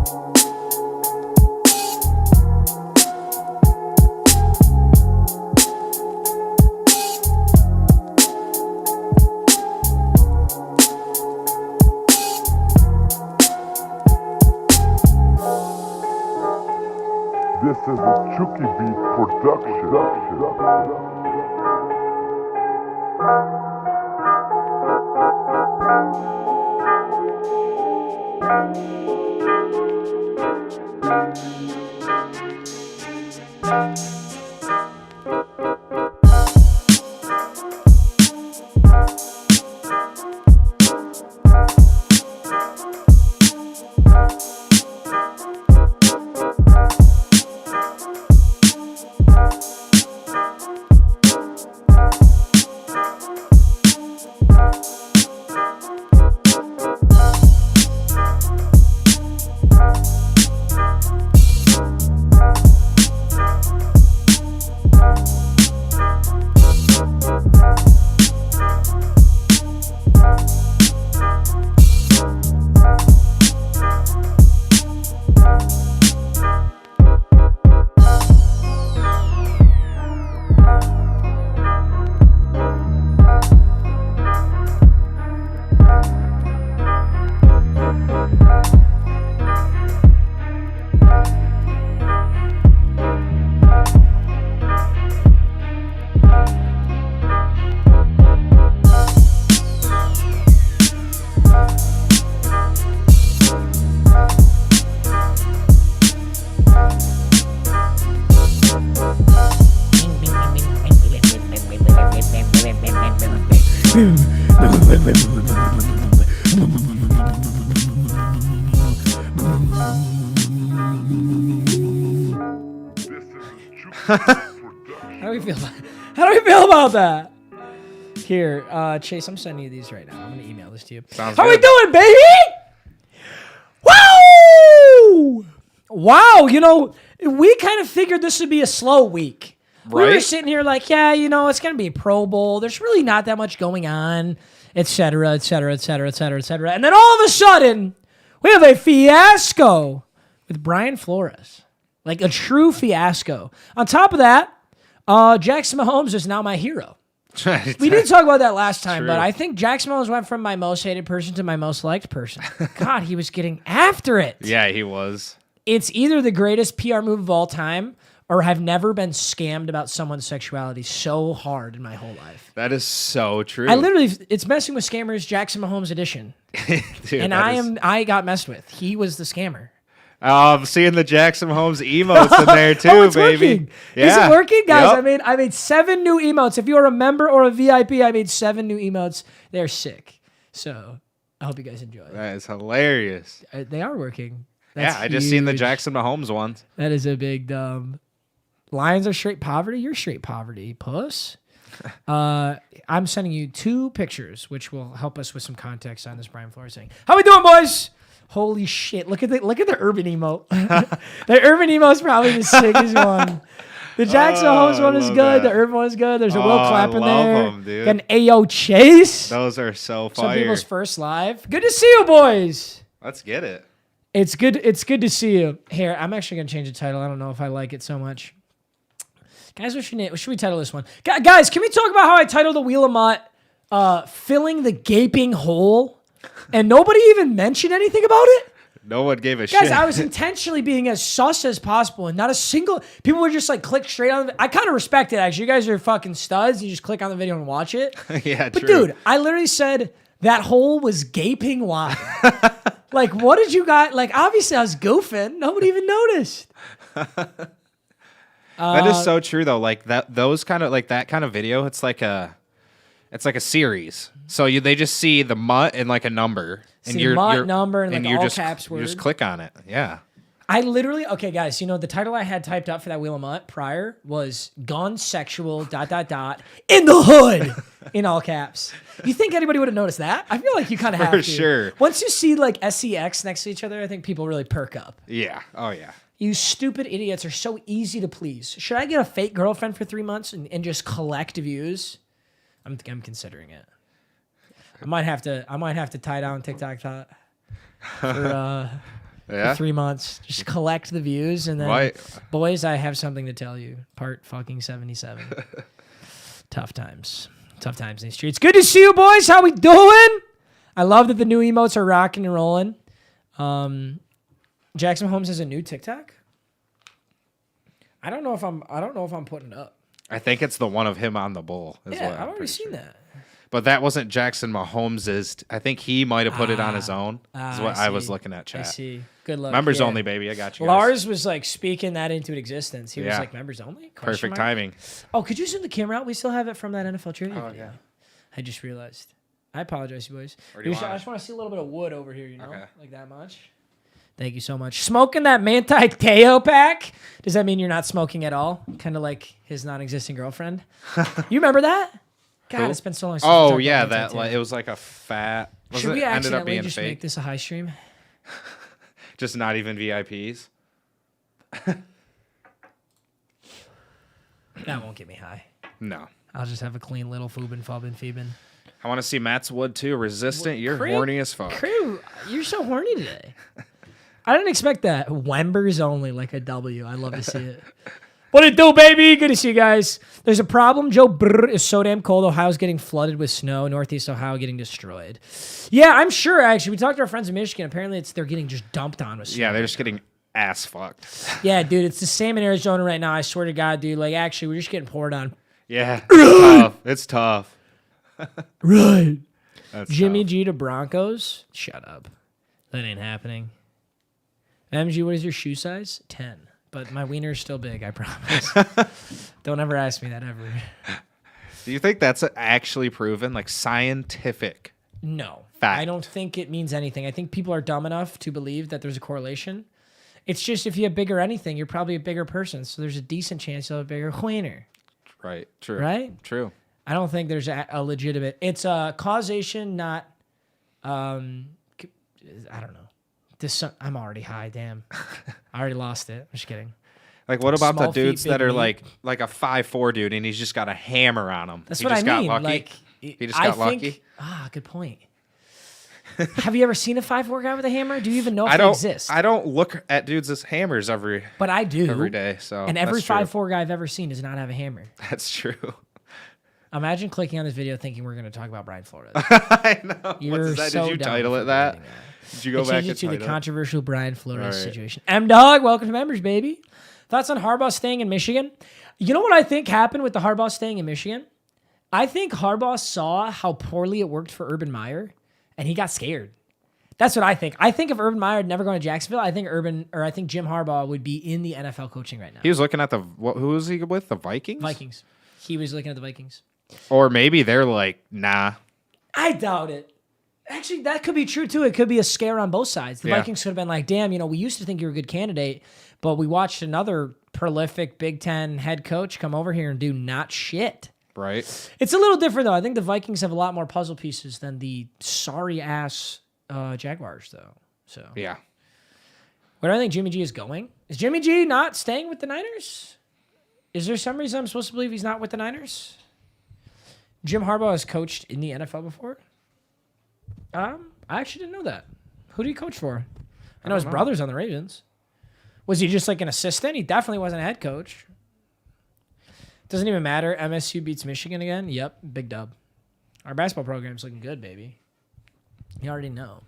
This is a Chucky Beat production. How do we feel about that? Here, Chase, I'm sending you these right now. I'm gonna email this to you. Sounds How good. we doing, baby? Woo! Wow, you know, we kind of figured this would be a slow week. Right? We were sitting here like, yeah, you know, it's gonna be a Pro Bowl. There's really not that much going on, et cetera, et cetera, et cetera, et cetera, et cetera. And then all of a sudden, we have a fiasco with Brian Flores. Like a true fiasco. On top of that, Jackson Mahomes is now my hero. We didn't talk about that last time, True. but I think Jackson Mahomes went from my most hated person to my most liked person. God, he was getting after it. Yeah, he was. It's either the greatest PR move of all time, or I've never been scammed about someone's sexuality so hard in my whole life. That is so true. I literally, it's Messing with Scammers Jackson Mahomes edition. Dude, And I got messed with. He was the scammer. I'm seeing the Jackson Mahomes emotes in there too, Oh, it's baby. working. Is it working? Guys, Yep. I made 7 new emotes. If you are a member or a VIP, I made 7 new emotes. They're sick. So I hope you guys enjoy. That is hilarious. They are working. Yeah, I just seen the huge. Jackson Mahomes ones. That is a big Lions are straight poverty. You're straight poverty, puss. I'm sending you 2 pictures, which will help us with some context on this Brian Flores thing. How we doing, boys? Holy shit! Look at the urban emote. The urban emote is probably the sickest one. The Jackson Mahomes one is love good. that. The urban one is good. There's a Will I Clapp in love there. 'em, dude. Got an AO Chase. Those are so Some fire. people's first live. Good to see you, boys. Let's get it. It's good. It's good to see you. Here, I'm actually gonna change the title. I don't know if I like it so much. Guys, what should we title this one? Guys, can we talk about how I titled the Wheel of Mutt, filling the gaping hole, and nobody even mentioned anything about it? No one gave a shit. Guys, I was intentionally being as sus as possible, and not a single people were just like click straight on. I kind of respect it actually. You guys are fucking studs. You just click on the video and watch it. Yeah, But true. dude, I literally said that hole was gaping wide. Like, what did you got? Like, obviously I was goofing. Nobody even noticed. That is so true though. Like that kind of video, it's like a series. So they just see the mutt and like a number. And See mutt, number, and like you all just, caps you just word. click on it. Yeah. I literally, okay, guys, you know, the title I had typed up for that Wheel of Mutt prior was Gone Sexual, ... in the hood, in all caps. You think anybody would have noticed that? I feel like you kind of have to. For sure. Once you see like SEX next to each other, I think people really perk up. Yeah. Oh yeah. You stupid idiots are so easy to please. Should I get a fake girlfriend for 3 months and just collect views? I'm considering it. I might have to tie down TikTok for Yeah. for 3 months. Just collect the views and then, Right. boys, I have something to tell you. Part fucking 77. Tough times. Tough times in these streets. Good to see you, boys. How we doing? I love that the new emotes are rocking and rolling. Jackson Holmes has a new TikTok. I don't know if I'm putting it up. I think it's the one of him on the bull. Yeah, I've already seen that. But that wasn't Jackson Mahomes's. I think he might have put it on his own. Is what I was looking at, chat. I see. Good luck. Members Yeah. only, baby. I got you. Lars was like speaking that into existence. He was Yeah. like, members only? Question Perfect mark? timing. Oh, could you zoom the camera out? We still have it from that NFL trivia Oh, video. yeah. I just realized. I apologize, you boys. Where do you I want just want to see a little bit of wood over here, you know? Okay. Like that much. Thank you so much. Smoking that Manti Teo pack? Does that mean you're not smoking at all? Kind of like his non-existent girlfriend. You remember that? God, Who? it's been so long since we Oh talked yeah, about Manti that Teo. like, it was like a fat. Should we ended up accidentally being just fake. make this a high stream? Just not even VIPs. That won't get me high. No. I'll just have a clean little Feebin. I want to see Matt's wood too. Resistant. You're Crew- horny as fuck. Crew, you're so horny today. I didn't expect that. Wembers only, like a W. I love to see it. What it do, baby? Good to see you guys. There's a problem. Joe Brr is so damn cold. Ohio's getting flooded with snow. Northeast Ohio getting destroyed. Yeah, I'm sure, actually. We talked to our friends in Michigan. Apparently, they're getting just dumped on with snow. Yeah, they're just getting ass fucked. Yeah, dude, it's the same in Arizona right now. I swear to God, dude. Like, actually, we're just getting poured on. Yeah, it's tough. It's tough. Right. That's Jimmy tough. G to Broncos? Shut up. That ain't happening. MG, what is your shoe size? 10. But my wiener is still big, I promise. Don't ever ask me that ever. Do you think that's actually proven, like scientific? No. Fact. I don't think it means anything. I think people are dumb enough to believe that there's a correlation. It's just if you have bigger anything, you're probably a bigger person. So there's a decent chance you'll have a bigger wiener. Right. True. Right? True. I don't think there's a legitimate. It's a causation, not. I don't know. I'm already high. Damn, I already lost it. I'm just kidding. Like, what about Small the dudes feet, that big are meat. like a 5'4" dude, and he's just got a hammer on him? That's he what just I mean. got lucky. Like He just got lucky. Good point. Have you ever seen a 5'4" guy with a hammer? Do you even know if I they don't. exist? I don't look at dudes as hammers But I do every day. So And every that's true. 5'4" guy I've ever seen does not have a hammer. That's true. Imagine clicking on this video thinking we're going to talk about Brian Flores. I know. You're What's that? so Did you dumb title for it that? believing Did you go I back changed and it to the title it? controversial Brian Flores All right. situation. M-Dog, welcome to members, baby. Thoughts on Harbaugh staying in Michigan? You know what I think happened with the Harbaugh staying in Michigan? I think Harbaugh saw how poorly it worked for Urban Meyer, and he got scared. That's what I think. I think if Urban Meyer had never gone to Jacksonville, I think Jim Harbaugh would be in the NFL coaching right now. He was looking at who was he with? The Vikings? Vikings. He was looking at the Vikings. Or maybe they're like, nah. I doubt it. Actually, that could be true, too. It could be a scare on both sides. The Yeah. Vikings could have been like, damn, we used to think you were a good candidate, but we watched another prolific Big Ten head coach come over here and do not shit. Right? It's a little different, though. I think the Vikings have a lot more puzzle pieces than the sorry-ass Jaguars, though. So, Yeah. where do I think Jimmy G is going? Is Jimmy G not staying with the Niners? Is there some reason I'm supposed to believe he's not with the Niners? Jim Harbaugh has coached in the NFL before. I actually didn't know that. Who did he coach for? I know his brother's on the Ravens. Was he just like an assistant? He definitely wasn't a head coach. Doesn't even matter. MSU beats Michigan again. Yep, big dub. Our basketball program's looking good, baby. You already know.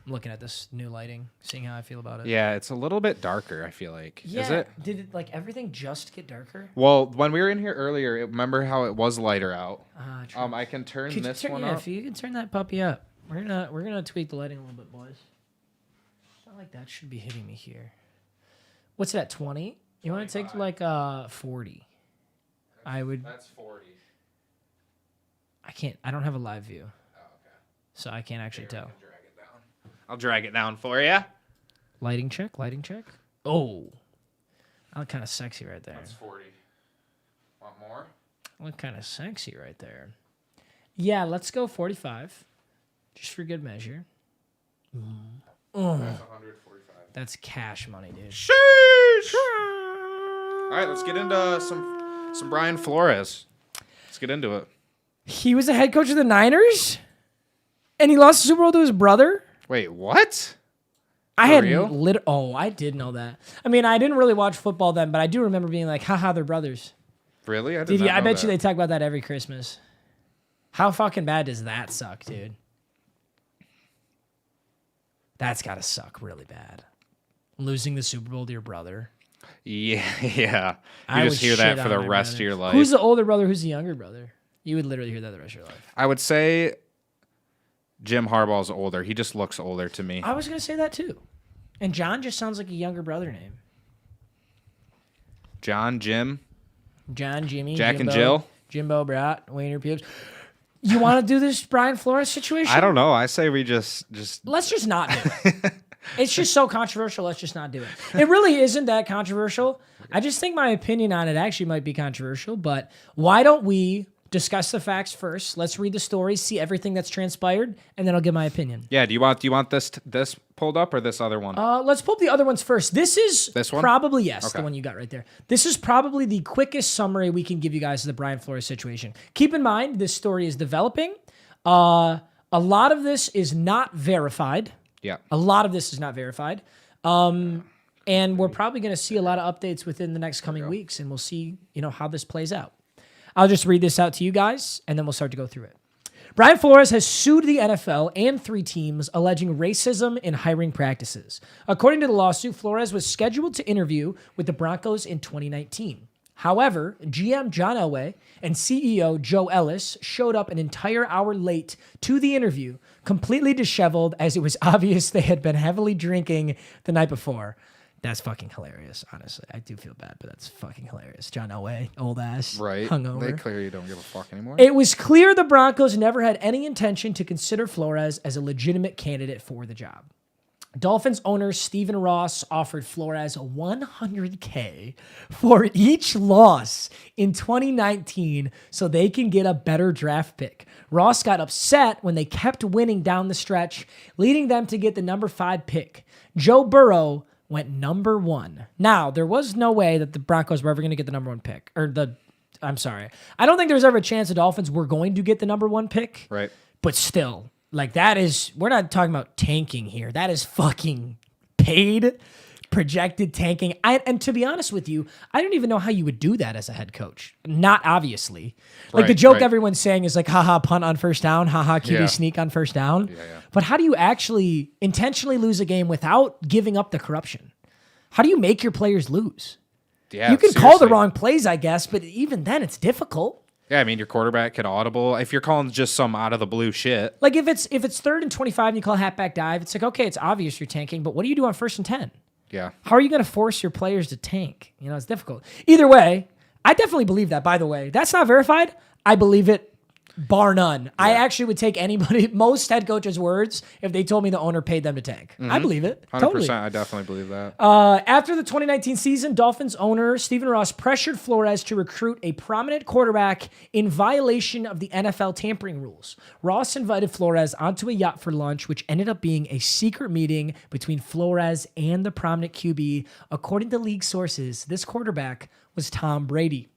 I'm looking at this new lighting, seeing how I feel about it. Yeah, it's a little bit darker, I feel like. Yeah. Is it? Did it, like everything just get darker? Well, when we were in here earlier, remember how it was lighter out? True. I can turn Could you this turn- one yeah, up. if you can turn that puppy up. We're gonna tweak the lighting a little bit, boys. It's not like that should be hitting me here. What's it at 20? You want to take like 40? I would. That's 40. I can't. I don't have a live view, Oh, okay. so I can't actually tell. Drag it down. I'll drag it down for you. Lighting check. Lighting check. Oh, I look kind of sexy right there. That's 40. Want more? I look kind of sexy right there. Yeah, let's go 45, just for good measure. That's 145. That's cash money, dude. Sheesh. All right, let's get into some Brian Flores. Let's get into it. He was the head coach of the Niners, and he lost the Super Bowl to his brother. Wait, what? I had real? I did know that. I mean, I didn't really watch football then, but I do remember being like, haha, they're brothers. Really? Did you? I bet you they talk about that every Christmas. How fucking bad does that suck, dude? That's gotta suck really bad. Losing the Super Bowl to your brother. Yeah, yeah. I You just would hear that shit for on the my rest brother. of your life. Who's the older brother? Who's the younger brother? You would literally hear that the rest of your life. I would say Jim Harbaugh's older. He just looks older to me. I was gonna say that too. And John just sounds like a younger brother name. John, Jim, John, Jimmy, Jack, Jimbo, and Jill. Jimbo, Brat, Wayner, Pubes. You want to do this Brian Flores situation? I don't know. I say we just Let's just not do it. It's just so controversial. Let's just not do it. It really isn't that controversial. I just think my opinion on it actually might be controversial, but why don't we discuss the facts first? Let's read the story, see everything that's transpired, and then I'll give my opinion. Yeah. Do you want this pulled up or this other one? Let's pull up the other ones first. This is This one? probably, yes, Okay. the one you got right there. This is probably the quickest summary we can give you guys of the Brian Flores situation. Keep in mind, this story is developing. A lot of this is not verified. Yeah. A lot of this is not verified. And we're probably going to see a lot of updates within the next coming weeks, and we'll see, how this plays out. I'll just read this out to you guys, and then we'll start to go through it. Brian Flores has sued the NFL and 3 teams alleging racism in hiring practices. According to the lawsuit, Flores was scheduled to interview with the Broncos in 2019. However, GM John Elway and CEO Joe Ellis showed up an entire hour late to the interview, completely disheveled, as it was obvious they had been heavily drinking the night before. That's fucking hilarious, honestly. I do feel bad, but that's fucking hilarious. John Elway, old ass, Right. hungover. They clearly don't give a fuck anymore. It was clear the Broncos never had any intention to consider Flores as a legitimate candidate for the job. Dolphins owner Stephen Ross offered Flores $100K for each loss in 2019 so they can get a better draft pick. Ross got upset when they kept winning down the stretch, leading them to get the number 5 pick. Joe Burrow went number 1. Now, there was no way that the Broncos were ever going to get the number 1 pick. I'm sorry. I don't think there's ever a chance the Dolphins were going to get the number 1 pick. Right. But still, we're not talking about tanking here. That is fucking paid, projected tanking. And to be honest with you, I don't even know how you would do that as a head coach. Not obviously. Like the joke everyone's saying is like, haha, punt on first down, haha, QB sneak on first down. Yeah. But how do you actually intentionally lose a game without giving up the corruption? How do you make your players lose? Yeah, You can call the wrong plays, I guess, but even then it's difficult. Yeah, I mean, your quarterback could audible. If you're calling just some out of the blue shit. Like if it's 3rd and 25 and you call a halfback dive, it's like, okay, it's obvious you're tanking, but what do you do on 1st and 10? Yeah. How are you going to force your players to tank? It's difficult. Either way, I definitely believe that, by the way. That's not verified. I believe it, bar none. I actually would take most head coaches' words if they told me the owner paid them to tank. I believe it. 100%. Totally. I definitely believe that. After the 2019 season, Dolphins owner Stephen Ross pressured Flores to recruit a prominent quarterback in violation of the NFL tampering rules. Ross invited Flores onto a yacht for lunch, which ended up being a secret meeting between Flores and the prominent QB. According to league sources, this quarterback was Tom Brady.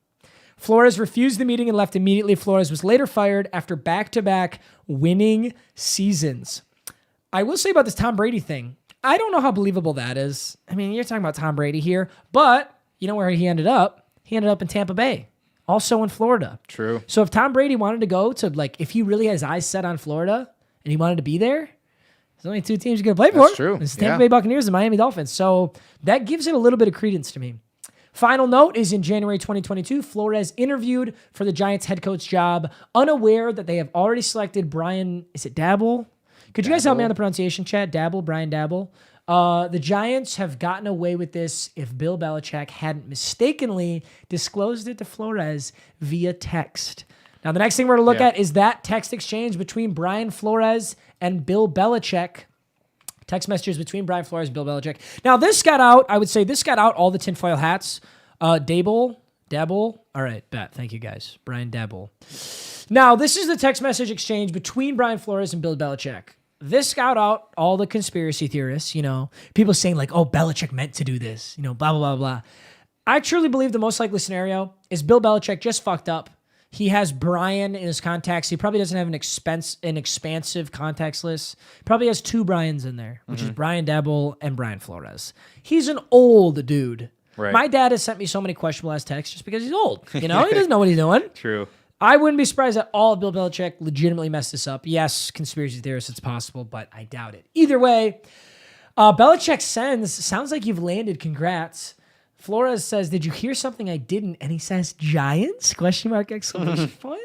Flores refused the meeting and left immediately. Flores was later fired after back-to-back winning seasons. I will say about this Tom Brady thing, I don't know how believable that is. I mean, you're talking about Tom Brady here, but you know where he ended up? He ended up in Tampa Bay, also in Florida. True. So if Tom Brady wanted to go to, if he really has eyes set on Florida and he wanted to be there, there's only 2 teams you're going to play for. That's true. It's the Tampa Bay Buccaneers and Miami Dolphins. So that gives it a little bit of credence to me. Final note is in January 2022, Flores interviewed for the Giants head coach job, unaware that they have already selected Brian, is it Dabble? Could you guys help me on the pronunciation, Chad? Dabble, Brian Dabble. The Giants have gotten away with this if Bill Belichick hadn't mistakenly disclosed it to Flores via text. Now, the next thing we're going to look at is that text exchange between Brian Flores and Bill Belichick. Text messages between Brian Flores and Bill Belichick. Now, this got out. I would say this got out all the tinfoil hats. Dabble. All right, bet. Thank you, guys. Brian Dabble. Now, this is the text message exchange between Brian Flores and Bill Belichick. This got out all the conspiracy theorists, people saying like, oh, Belichick meant to do this, blah, blah, blah, blah. I truly believe the most likely scenario is Bill Belichick just fucked up, He has Brian in his contacts. He probably doesn't have an expansive contacts list. Probably has 2 Brians in there, which is Brian Dabble and Brian Flores. He's an old dude. Right. My dad has sent me so many questionable ass texts just because he's old. You know, he doesn't know what he's doing. True. I wouldn't be surprised at all if Bill Belichick legitimately messed this up. Yes, conspiracy theorists, it's possible, but I doubt it. Either way, Belichick sounds like you've landed. Congrats. Flores says, did you hear something I didn't? And he says, Giants? Question mark, exclamation point.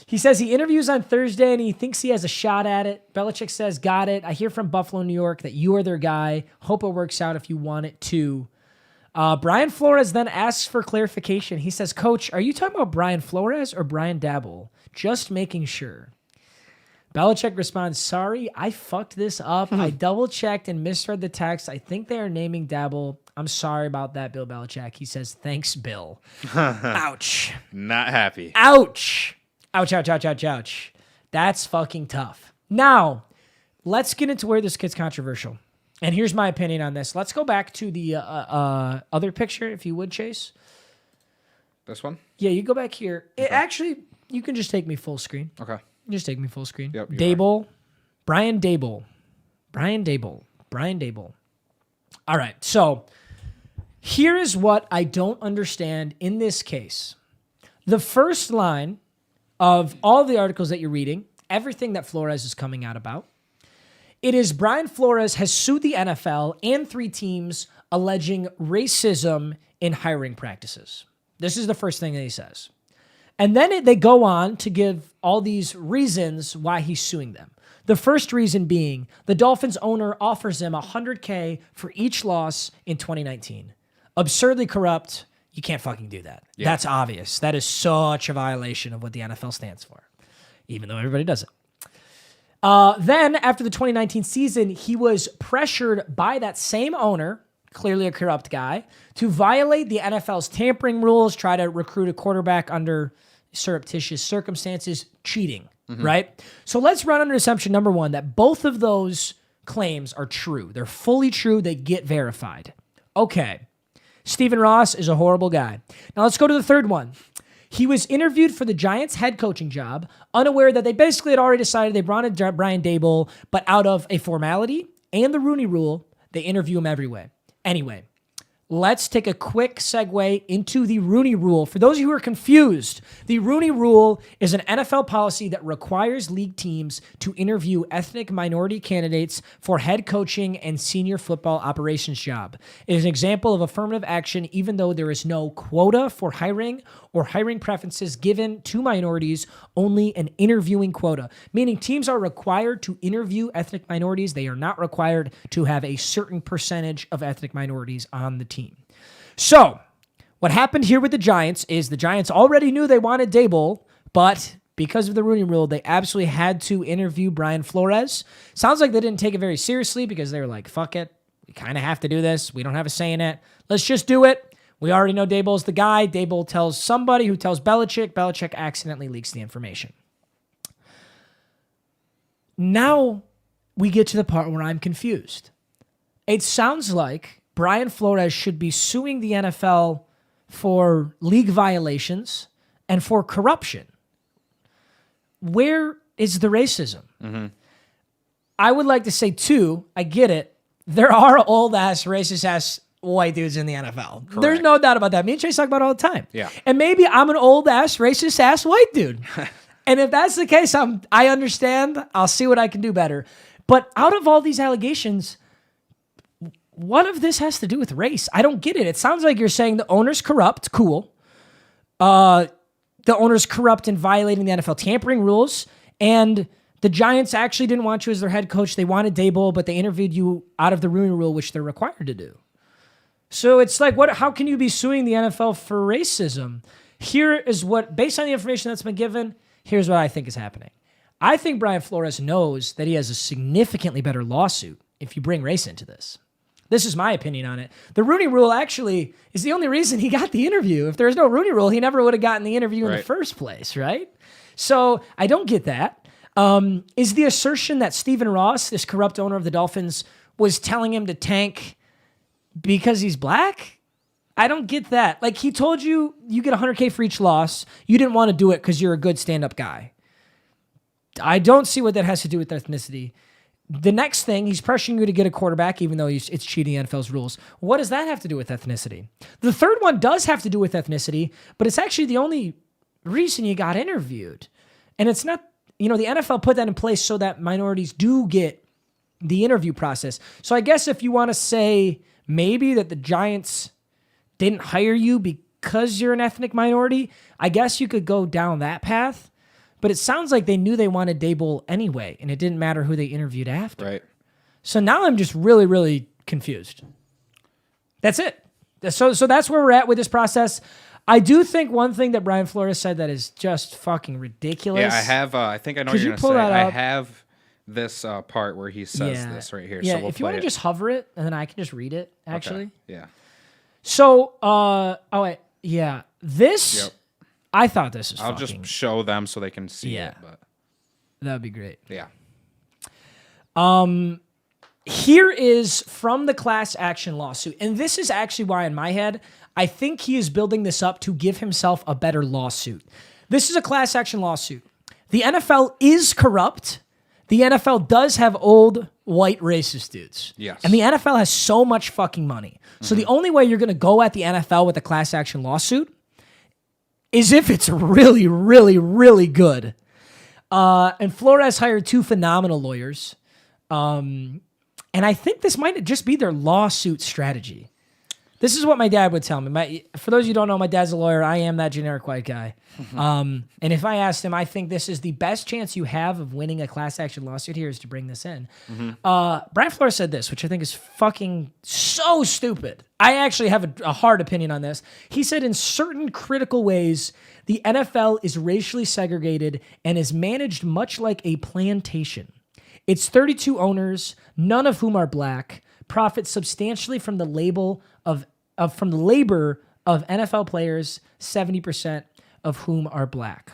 He says he interviews on Thursday and he thinks he has a shot at it. Belichick says, got it. I hear from Buffalo, New York that you are their guy. Hope it works out if you want it too. Brian Flores then asks for clarification. He says, Coach, are you talking about Brian Flores or Brian Dabble? Just making sure. Belichick responds, sorry, I fucked this up. I double-checked and misread the text. I think they are naming Dabble. I'm sorry about that, Bill Belichick. He says, thanks, Bill. Ouch. Not happy. Ouch. Ouch, ouch, ouch, ouch, ouch. That's fucking tough. Now, let's get into where this gets controversial. And here's my opinion on this. Let's go back to the other picture, if you would, Chase. This one? Yeah, you go back here. Okay. Actually, you can just take me full screen. Okay. Just take me full screen. Yep, Dable. Brian Dable. Brian Dable. Brian Dable. All right, so here is what I don't understand in this case. The first line of all the articles that you're reading, everything that Flores is coming out about, it is Brian Flores has sued the NFL and 3 teams alleging racism in hiring practices. This is the first thing that he says. And then they go on to give all these reasons why he's suing them. The first reason being the Dolphins owner offers him $100K for each loss in 2019. Absurdly corrupt. You can't fucking do that. Yeah. That's obvious. That is such a violation of what the NFL stands for, even though everybody does it. Then, after the 2019 season, he was pressured by that same owner, clearly a corrupt guy, to violate the NFL's tampering rules, try to recruit a quarterback under surreptitious circumstances, cheating, right? So let's run under assumption number 1, that both of those claims are true. They're fully true. They get verified. Okay. Stephen Ross is a horrible guy. Now let's go to the third one. He was interviewed for the Giants head coaching job, unaware that they basically had already decided they brought in Brian Dable, but out of a formality and the Rooney Rule, they interview him every way. Anyway, let's take a quick segue into the Rooney Rule. For those of you who are confused, the Rooney Rule is an NFL policy that requires league teams to interview ethnic minority candidates for head coaching and senior football operations job. It is an example of affirmative action, even though there is no quota for hiring or hiring preferences given to minorities, only an interviewing quota, meaning teams are required to interview ethnic minorities. They are not required to have a certain percentage of ethnic minorities on the team. So, what happened here with the Giants is the Giants already knew they wanted Dable, but because of the Rooney Rule, they absolutely had to interview Brian Flores. Sounds like they didn't take it very seriously because they were like, fuck it, we kind of have to do this. We don't have a say in it. Let's just do it. We already know Dable's the guy. Dable tells somebody who tells Belichick. Belichick accidentally leaks the information. Now we get to the part where I'm confused. It sounds like Brian Flores should be suing the NFL for league violations and for corruption. Where is the racism? Mm-hmm. I would like to say, too, I get it. There are old-ass, racist-ass white dudes in the NFL. Correct. There's no doubt about that. Me and Chase talk about it all the time. Yeah. And maybe I'm an old-ass, racist-ass white dude. And if that's the case, I understand. I'll see what I can do better. But out of all these allegations, what of this has to do with race? I don't get it. It sounds like you're saying the owner's corrupt. Cool. The owner's corrupt in violating the NFL tampering rules. And the Giants actually didn't want you as their head coach. They wanted Dable, but they interviewed you out of the Rooney Rule, which they're required to do. So it's like, how can you be suing the NFL for racism? Here is what, based on the information that's been given, here's what I think is happening. I think Brian Flores knows that he has a significantly better lawsuit if you bring race into this. This is my opinion on it. The Rooney Rule actually is the only reason he got the interview. If there was no Rooney Rule, he never would have gotten the interview in the first place, right? So I don't get that. Is the assertion that Stephen Ross, this corrupt owner of the Dolphins, was telling him to tank because he's black? I don't get that. Like, he told you get $100K for each loss. You didn't want to do it because you're a good stand-up guy. I don't see what that has to do with ethnicity. The next thing, he's pressuring you to get a quarterback, even though it's cheating NFL's rules. What does that have to do with ethnicity? The third one does have to do with ethnicity, but it's actually the only reason you got interviewed. And it's not, the NFL put that in place so that minorities do get the interview process. So I guess if you want to say maybe that the Giants didn't hire you because you're an ethnic minority, I guess you could go down that path. But it sounds like they knew they wanted Daboll anyway, and it didn't matter who they interviewed after. Right. So now I'm just really, really confused. That's it. So that's where we're at with this process. I do think one thing that Brian Flores said that is just fucking ridiculous. Yeah, I have. I think I know what you're going to say. I have this part where he says this right here. Yeah, so we'll if you want to just hover it, and then I can just read it, actually. Okay. Yeah. So, this, Yep. I thought this was I'll just show them so they can see it. But that would be great. Yeah. Here is from the class action lawsuit. And this is actually why, in my head, I think he is building this up to give himself a better lawsuit. This is a class action lawsuit. The NFL is corrupt. The NFL does have old white racist dudes. Yes. And the NFL has so much fucking money. So the only way you're going to go at the NFL with a class action lawsuit is if it's really, really, really good. And Flores hired 2 phenomenal lawyers. And I think this might just be their lawsuit strategy. This is what my dad would tell me. For those of you who don't know, my dad's a lawyer. I am that generic white guy. And if I asked him, I think this is the best chance you have of winning a class action lawsuit here is to bring this in. Brian Flores said this, which I think is fucking so stupid. I actually have a hard opinion on this. He said in certain critical ways, the NFL is racially segregated and is managed much like a plantation. Its 32 owners, none of whom are black, profit substantially from the labor of NFL players, 70% of whom are black.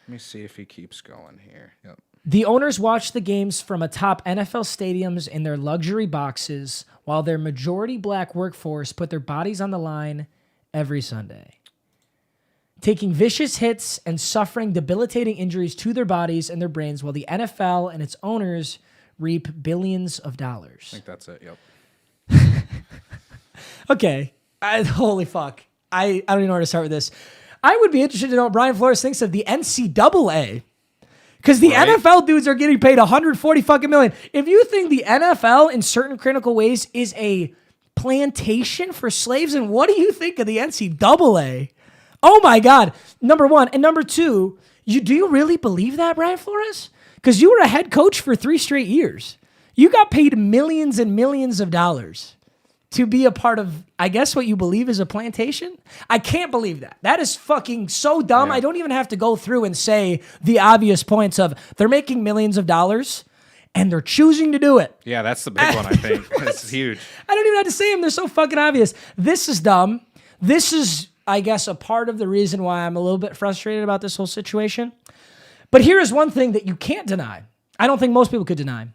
Let me see if he keeps going here. Yep. The owners watch the games from atop NFL stadiums in their luxury boxes, while their majority black workforce put their bodies on the line every Sunday, taking vicious hits and suffering debilitating injuries to their bodies and their brains, while the NFL and its owners reap billions of dollars. I think that's it. Yep. Okay. Holy fuck. I don't even know where to start with this. I would be interested to know what Brian Flores thinks of the NCAA. Because the NFL dudes are getting paid $140 fucking million. If you think the NFL in certain critical ways is a plantation for slaves, and what do you think of the NCAA? Oh my God. Number one. And number two, do you really believe that, Brian Flores? Because you were a head coach for 3 straight years. You got paid millions and millions of dollars to be a part of, I guess, what you believe is a plantation? I can't believe that. That is fucking so dumb. Yeah. I don't even have to go through and say the obvious points of they're making millions of dollars and they're choosing to do it. Yeah, that's the big one, I think. It's huge. I don't even have to say them. They're so fucking obvious. This is dumb. This is, I guess, a part of the reason why I'm a little bit frustrated about this whole situation. But here is one thing that you can't deny. I don't think most people could deny.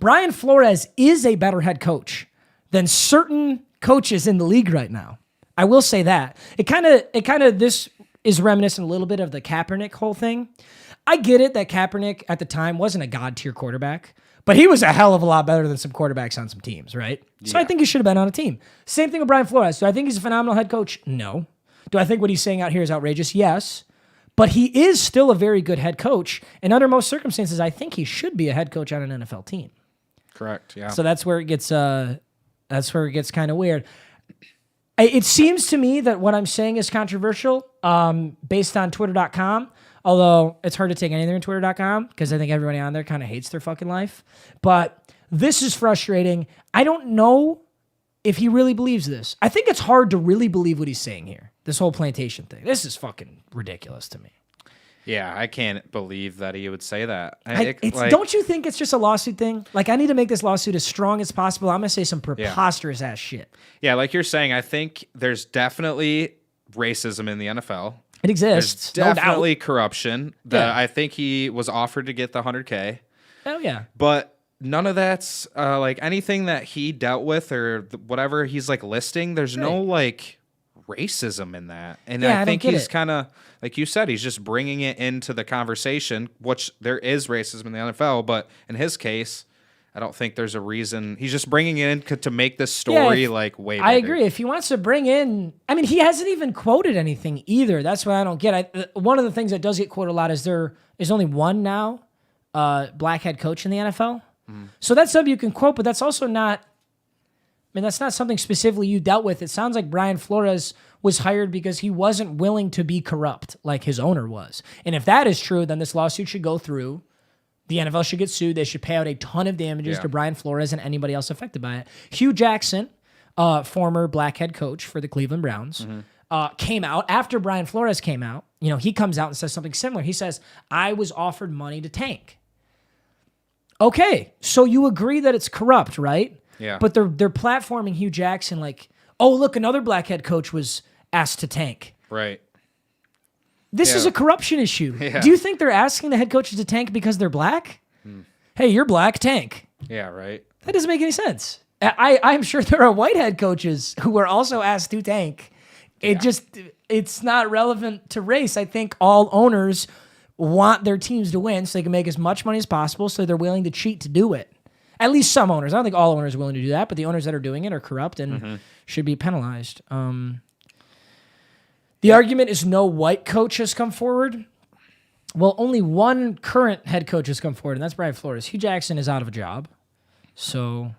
Brian Flores is a better head coach than certain coaches in the league right now. I will say that. It kind of this is reminiscent a little bit of the Kaepernick whole thing. I get it that Kaepernick at the time wasn't a god tier quarterback, but he was a hell of a lot better than some quarterbacks on some teams, right? So I think he should have been on a team. Same thing with Brian Flores. Do I think he's a phenomenal head coach? No. Do I think what he's saying out here is outrageous? Yes. But he is still a very good head coach, and under most circumstances, I think he should be a head coach on an NFL team. Correct, yeah. So that's where it gets kind of weird. It seems to me that what I'm saying is controversial based on Twitter.com, although it's hard to take anything on Twitter.com because I think everybody on there kind of hates their fucking life. But this is frustrating. I don't know if he really believes this. I think it's hard to really believe what he's saying here, this whole plantation thing. This is fucking ridiculous to me. Yeah, I can't believe that he would say that. Don't you think it's just a lawsuit thing? Like, I need to make this lawsuit as strong as possible. I'm going to say some preposterous ass shit. Yeah, like you're saying, I think there's definitely racism in the NFL. It exists. There's definitely no doubt. corruption. I think he was offered to get the $100K. Oh, yeah. But none of that's like anything that he dealt with or whatever he's like listing. There's no like racism in that, and Yeah, I think don't get he's it. kind of like you said, he's just bringing it into the conversation, which there is racism in the NFL, but in his case, I don't think there's a reason. He's just bringing it in to make this story like way bigger. I agree. If he wants to bring in, I mean, he hasn't even quoted anything either. That's what I don't get. One of the things that does get quoted a lot is there is only one now black head coach in the NFL. So that's something you can quote, but that's also not. I mean, that's not something specifically you dealt with. It sounds like Brian Flores was hired because he wasn't willing to be corrupt like his owner was. And if that is true, then this lawsuit should go through. The NFL should get sued. They should pay out a ton of damages to Brian Flores and anybody else affected by it. Hugh Jackson, former black head coach for the Cleveland Browns, came out after Brian Flores came out. You know, he comes out and says something similar. He says, I was offered money to tank. Okay, so you agree that it's corrupt, right? Yeah. But they're platforming Hugh Jackson like, oh, look, another black head coach was asked to tank. Right. This is a corruption issue. Yeah. Do you think they're asking the head coaches to tank because they're black? Hey, you're black, tank. Yeah, right. That doesn't make any sense. I'm sure there are white head coaches who are also asked to tank. It's not relevant to race. I think all owners want their teams to win so they can make as much money as possible, so they're willing to cheat to do it. At least some owners. I don't think all owners are willing to do that, but the owners that are doing it are corrupt and should be penalized. The argument is no white coach has come forward. Well, only one current head coach has come forward, and that's Brian Flores. Hugh Jackson is out of a job. So,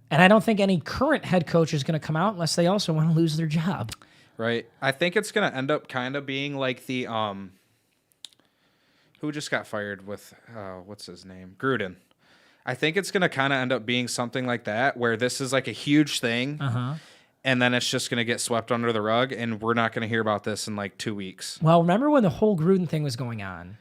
and I don't think any current head coach is going to come out unless they also want to lose their job. Right. I think it's going to end up kind of being like the who just got fired with what's his name? Gruden. I think it's going to kind of end up being something like that, where this is like a huge thing, and then it's just going to get swept under the rug, and we're not going to hear about this in like 2 weeks. Well, remember when the whole Gruden thing was going on,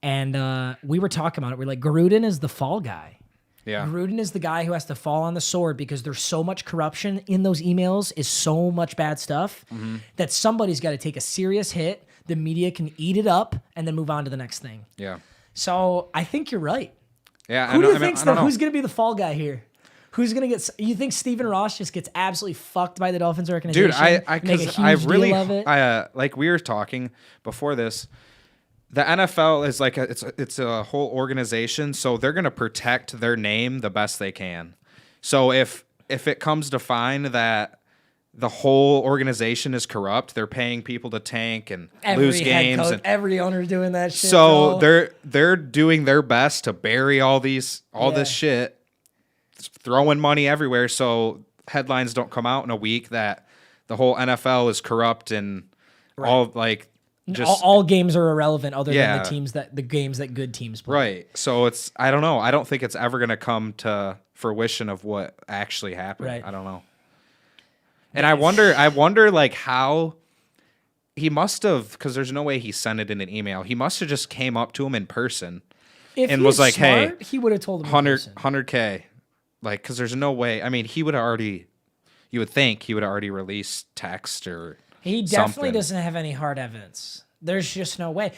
and we were talking about it. We're like, Gruden is the fall guy. Yeah. Gruden is the guy who has to fall on the sword because there's so much corruption in those emails, is so much bad stuff that somebody's got to take a serious hit. The media can eat it up and then move on to the next thing. Yeah. So I think you're right. Yeah. Who do you think's who's going to be the fall guy here? Who's going to get? You think Stephen Ross just gets absolutely fucked by the Dolphins organization? Dude, I really deal of it? like we were talking before this. The NFL is like it's a whole organization, so they're going to protect their name the best they can. So if it comes to find that the whole organization is corrupt, they're paying people to tank and lose games, coach, and every owner's doing that shit. so bro. they're doing their best to bury all this shit, throwing money everywhere, so headlines don't come out in a week that the whole NFL is corrupt and all like. Just all games are irrelevant other than the games that good teams play. Right. So I don't know. I don't think it's ever going to come to fruition of what actually happened. Right. I don't know. And I wonder like how he must have, because there's no way he sent it in an email. He must have just came up to him in person and was like, smart, hey, he would have told him 100K. Like, because there's no way. I mean, you would think he would already release text or He definitely something. doesn't have any hard evidence. There's just no way.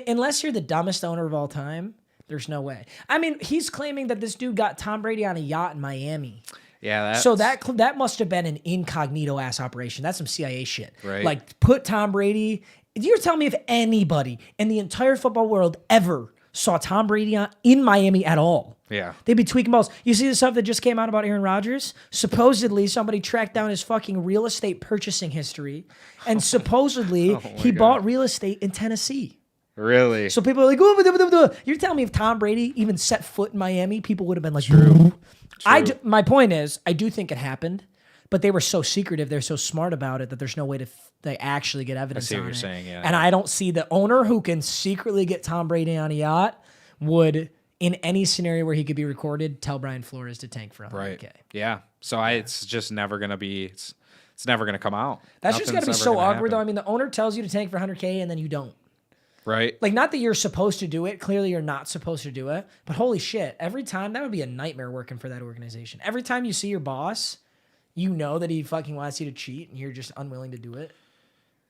Unless you're the dumbest owner of all time, there's no way. I mean, he's claiming that this dude got Tom Brady on a yacht in Miami. Yeah. So that must have been an incognito ass operation. That's some CIA shit. Right. Like put Tom Brady. You're telling me if anybody in the entire football world ever saw Tom Brady in Miami at all, Yeah. they'd be tweaking balls. You see the stuff that just came out about Aaron Rodgers? Supposedly, somebody tracked down his fucking real estate purchasing history, and supposedly he bought real estate in Tennessee. Really? So people are like, "Oh, you're telling me if Tom Brady even set foot in Miami, people would have been like, True. My point is, I do think it happened, but they were so secretive, they're so smart about it that there's no way to they actually get evidence see what on you're it. saying, yeah. And I don't see the owner who can secretly get Tom Brady on a yacht would, in any scenario where he could be recorded, tell Brian Flores to tank for 100K. Right. Yeah. So it's just never going to be, it's never going to come out. That's just got to be Nothing's so ever gonna awkward, though. I happen. mean, the owner tells you to tank for 100K and then you don't. Right. Like, not that you're supposed to do it. Clearly, you're not supposed to do it. But holy shit, every time, that would be a nightmare working for that organization. Every time you see your boss, you know that he fucking wants you to cheat and you're just unwilling to do it.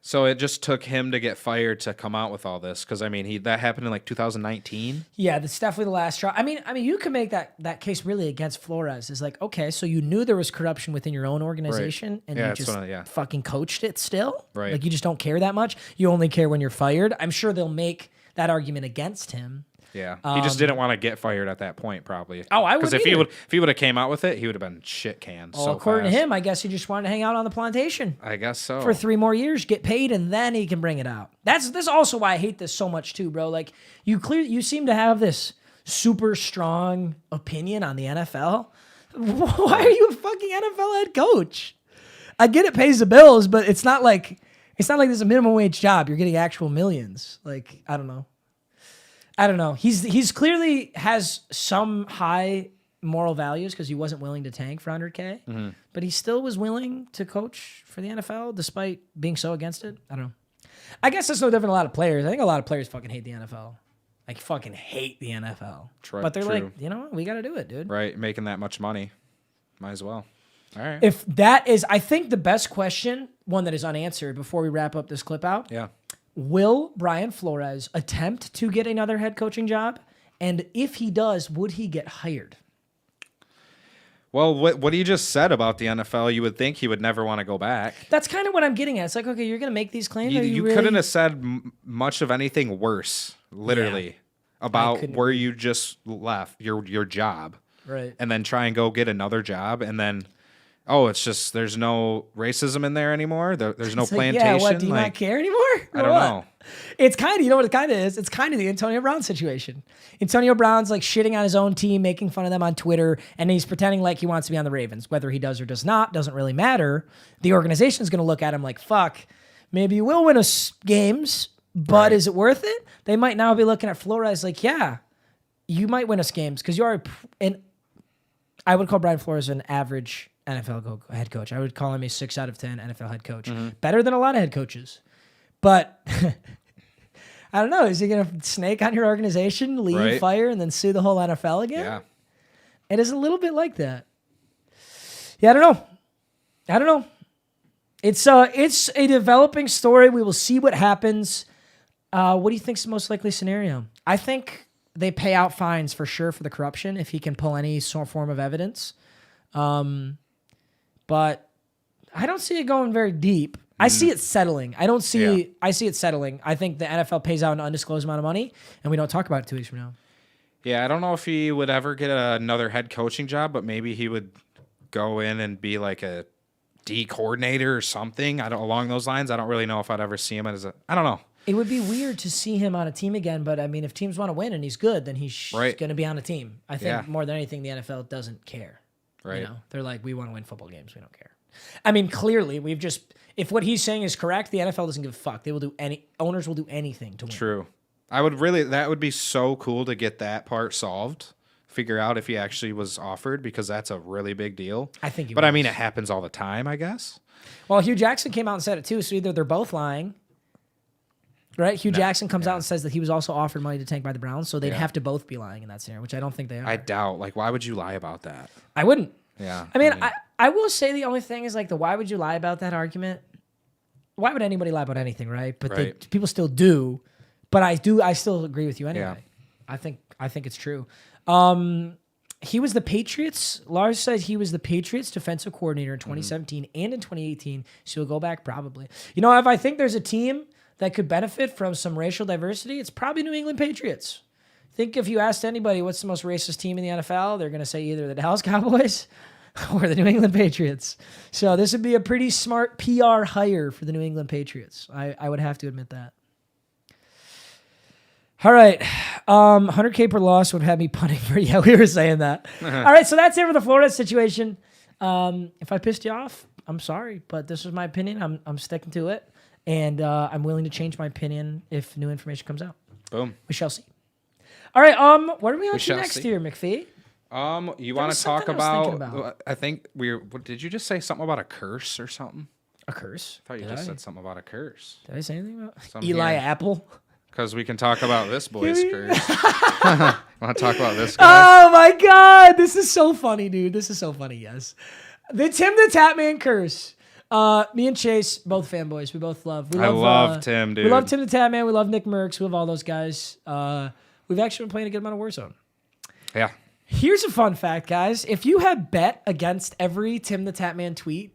So it just took him to get fired to come out with all this, because I mean, that happened in like 2019. Yeah, that's definitely the last straw. I mean, you could make that case really against Flores. Is like, okay, so you knew there was corruption within your own organization, and you just fucking coached it still. Right. Like you just don't care that much. You only care when you're fired. I'm sure they'll make that argument against him. Yeah, he just didn't want to get fired at that point, probably. Oh, I would. Because if he would have came out with it, he would have been shit canned. Well, so according fast. to him, I guess he just wanted to hang out on the plantation. I guess so. For 3 more years, get paid, and then he can bring it out. That's also why I hate this so much too, bro. Like you seem to have this super strong opinion on the NFL. Why are you a fucking NFL head coach? I get it pays the bills, but it's not like this is a minimum wage job. You're getting actual millions. Like I don't know. He's clearly has some high moral values because he wasn't willing to tank for 100K, but he still was willing to coach for the NFL despite being so against it. I don't know. I guess that's no different than a lot of players. I think a lot of players fucking hate the NFL. Like fucking hate the NFL. But they're like, you know what? We got to do it, dude. Right, making that much money. Might as well. All right. If that is, I think the best question, one that is unanswered before we wrap up this clip out. Yeah. Will Brian Flores attempt to get another head coaching job? And if he does, would he get hired? Well, what he just said about the NFL, you would think he would never want to go back. That's kind of what I'm getting at. It's like, okay, you're going to make these claims. You really... couldn't have said much of anything worse, literally, about where you just left your job. Right. And then try and go get another job, and then... Oh, it's just there's no racism in there anymore. There's no plantation. Yeah, what? Do you not care anymore? I don't know. It's kind of, you know what it kind of is? It's kind of the Antonio Brown situation. Antonio Brown's like shitting on his own team, making fun of them on Twitter, and he's pretending like he wants to be on the Ravens. Whether he does or does not doesn't really matter. The organization's going to look at him like, fuck, maybe you will win us games, but is it worth it? They might now be looking at Flores like, yeah, you might win us games because you are I would call Brian Flores an average NFL head coach. I would call him a 6 out of 10 NFL head coach. Better than a lot of head coaches. But I don't know. Is he going to snake on your organization, leave, fire, and then sue the whole NFL again? Yeah. It is a little bit like that. Yeah, I don't know. It's a developing story. We will see what happens. What do you think is the most likely scenario? I think they pay out fines for sure for the corruption if he can pull any form of evidence. But I don't see it going very deep. I see it settling. I see it settling. I think the NFL pays out an undisclosed amount of money, and we don't talk about it 2 weeks from now. Yeah, I don't know if he would ever get another head coaching job, but maybe he would go in and be like a D coordinator or something. Along those lines. I don't really know if I'd ever see him as I don't know. It would be weird to see him on a team again, but I mean, if teams want to win and he's good, then he's going to be on a team. I think more than anything, the NFL doesn't care. Right. You know, they're like, we want to win football games. We don't care. I mean, clearly, if what he's saying is correct, the NFL doesn't give a fuck. Owners will do anything to win. True. That would be so cool to get that part solved. Figure out if he actually was offered, because that's a really big deal. I think I mean, it happens all the time, I guess. Well, Hugh Jackson came out and said it too, so either they're both lying. Right? Hugh Jackson comes out and says that he was also offered money to tank by the Browns, so they'd have to both be lying in that scenario, which I don't think they are. I doubt. Like, why would you lie about that? I wouldn't. Yeah. I mean, I will say the only thing is like the why would you lie about that argument? Why would anybody lie about anything, right? But people still do. But I still agree with you anyway. Yeah. I think it's true. He was the Patriots. Lars said he was the Patriots defensive coordinator in 2017 and in 2018. So he'll go back probably. You know, if I think there's a team that could benefit from some racial diversity, it's probably New England Patriots. I think if you asked anybody what's the most racist team in the NFL, they're going to say either the Dallas Cowboys or the New England Patriots. So this would be a pretty smart PR hire for the New England Patriots. I would have to admit that. All right. 100K per loss would have me punting for, we were saying that. All right, so that's it for the Florida situation. If I pissed you off, I'm sorry, but this is my opinion. I'm sticking to it. And I'm willing to change my opinion if new information comes out. Boom. We shall see. All right. What are we on to next here, McPhee? You want to talk about? I think did you just say something about a curse or something? A curse? I thought you just said something about a curse. Did I say anything about Eli Apple? Because we can talk about this boy's curse. Want to talk about this guy? Oh my God, this is so funny, dude. This is so funny. Yes, the Tim the Tatman curse. Me and Chase, both fanboys. We both love. I love Tim, dude. We love Tim the Tatman. We love Nick Merckx. We love all those guys. We've actually been playing a good amount of Warzone. Yeah. Here's a fun fact, guys. If you had bet against every Tim the Tatman tweet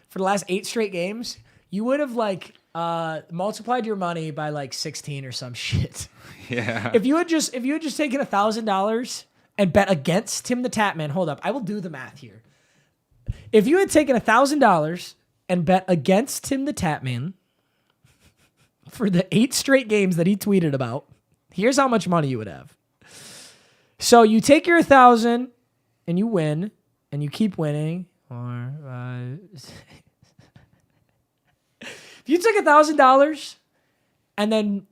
for the last 8 straight games, you would have like multiplied your money by like 16 or some shit. Yeah. If you had just taken $1,000 and bet against Tim the Tatman, hold up, I will do the math here. If you had taken $1,000 and bet against Tim the Tatman for the 8 straight games that he tweeted about, here's how much money you would have. So you take your 1,000 and you win, and you keep winning. 4, 5, 6. If you took $1,000 and then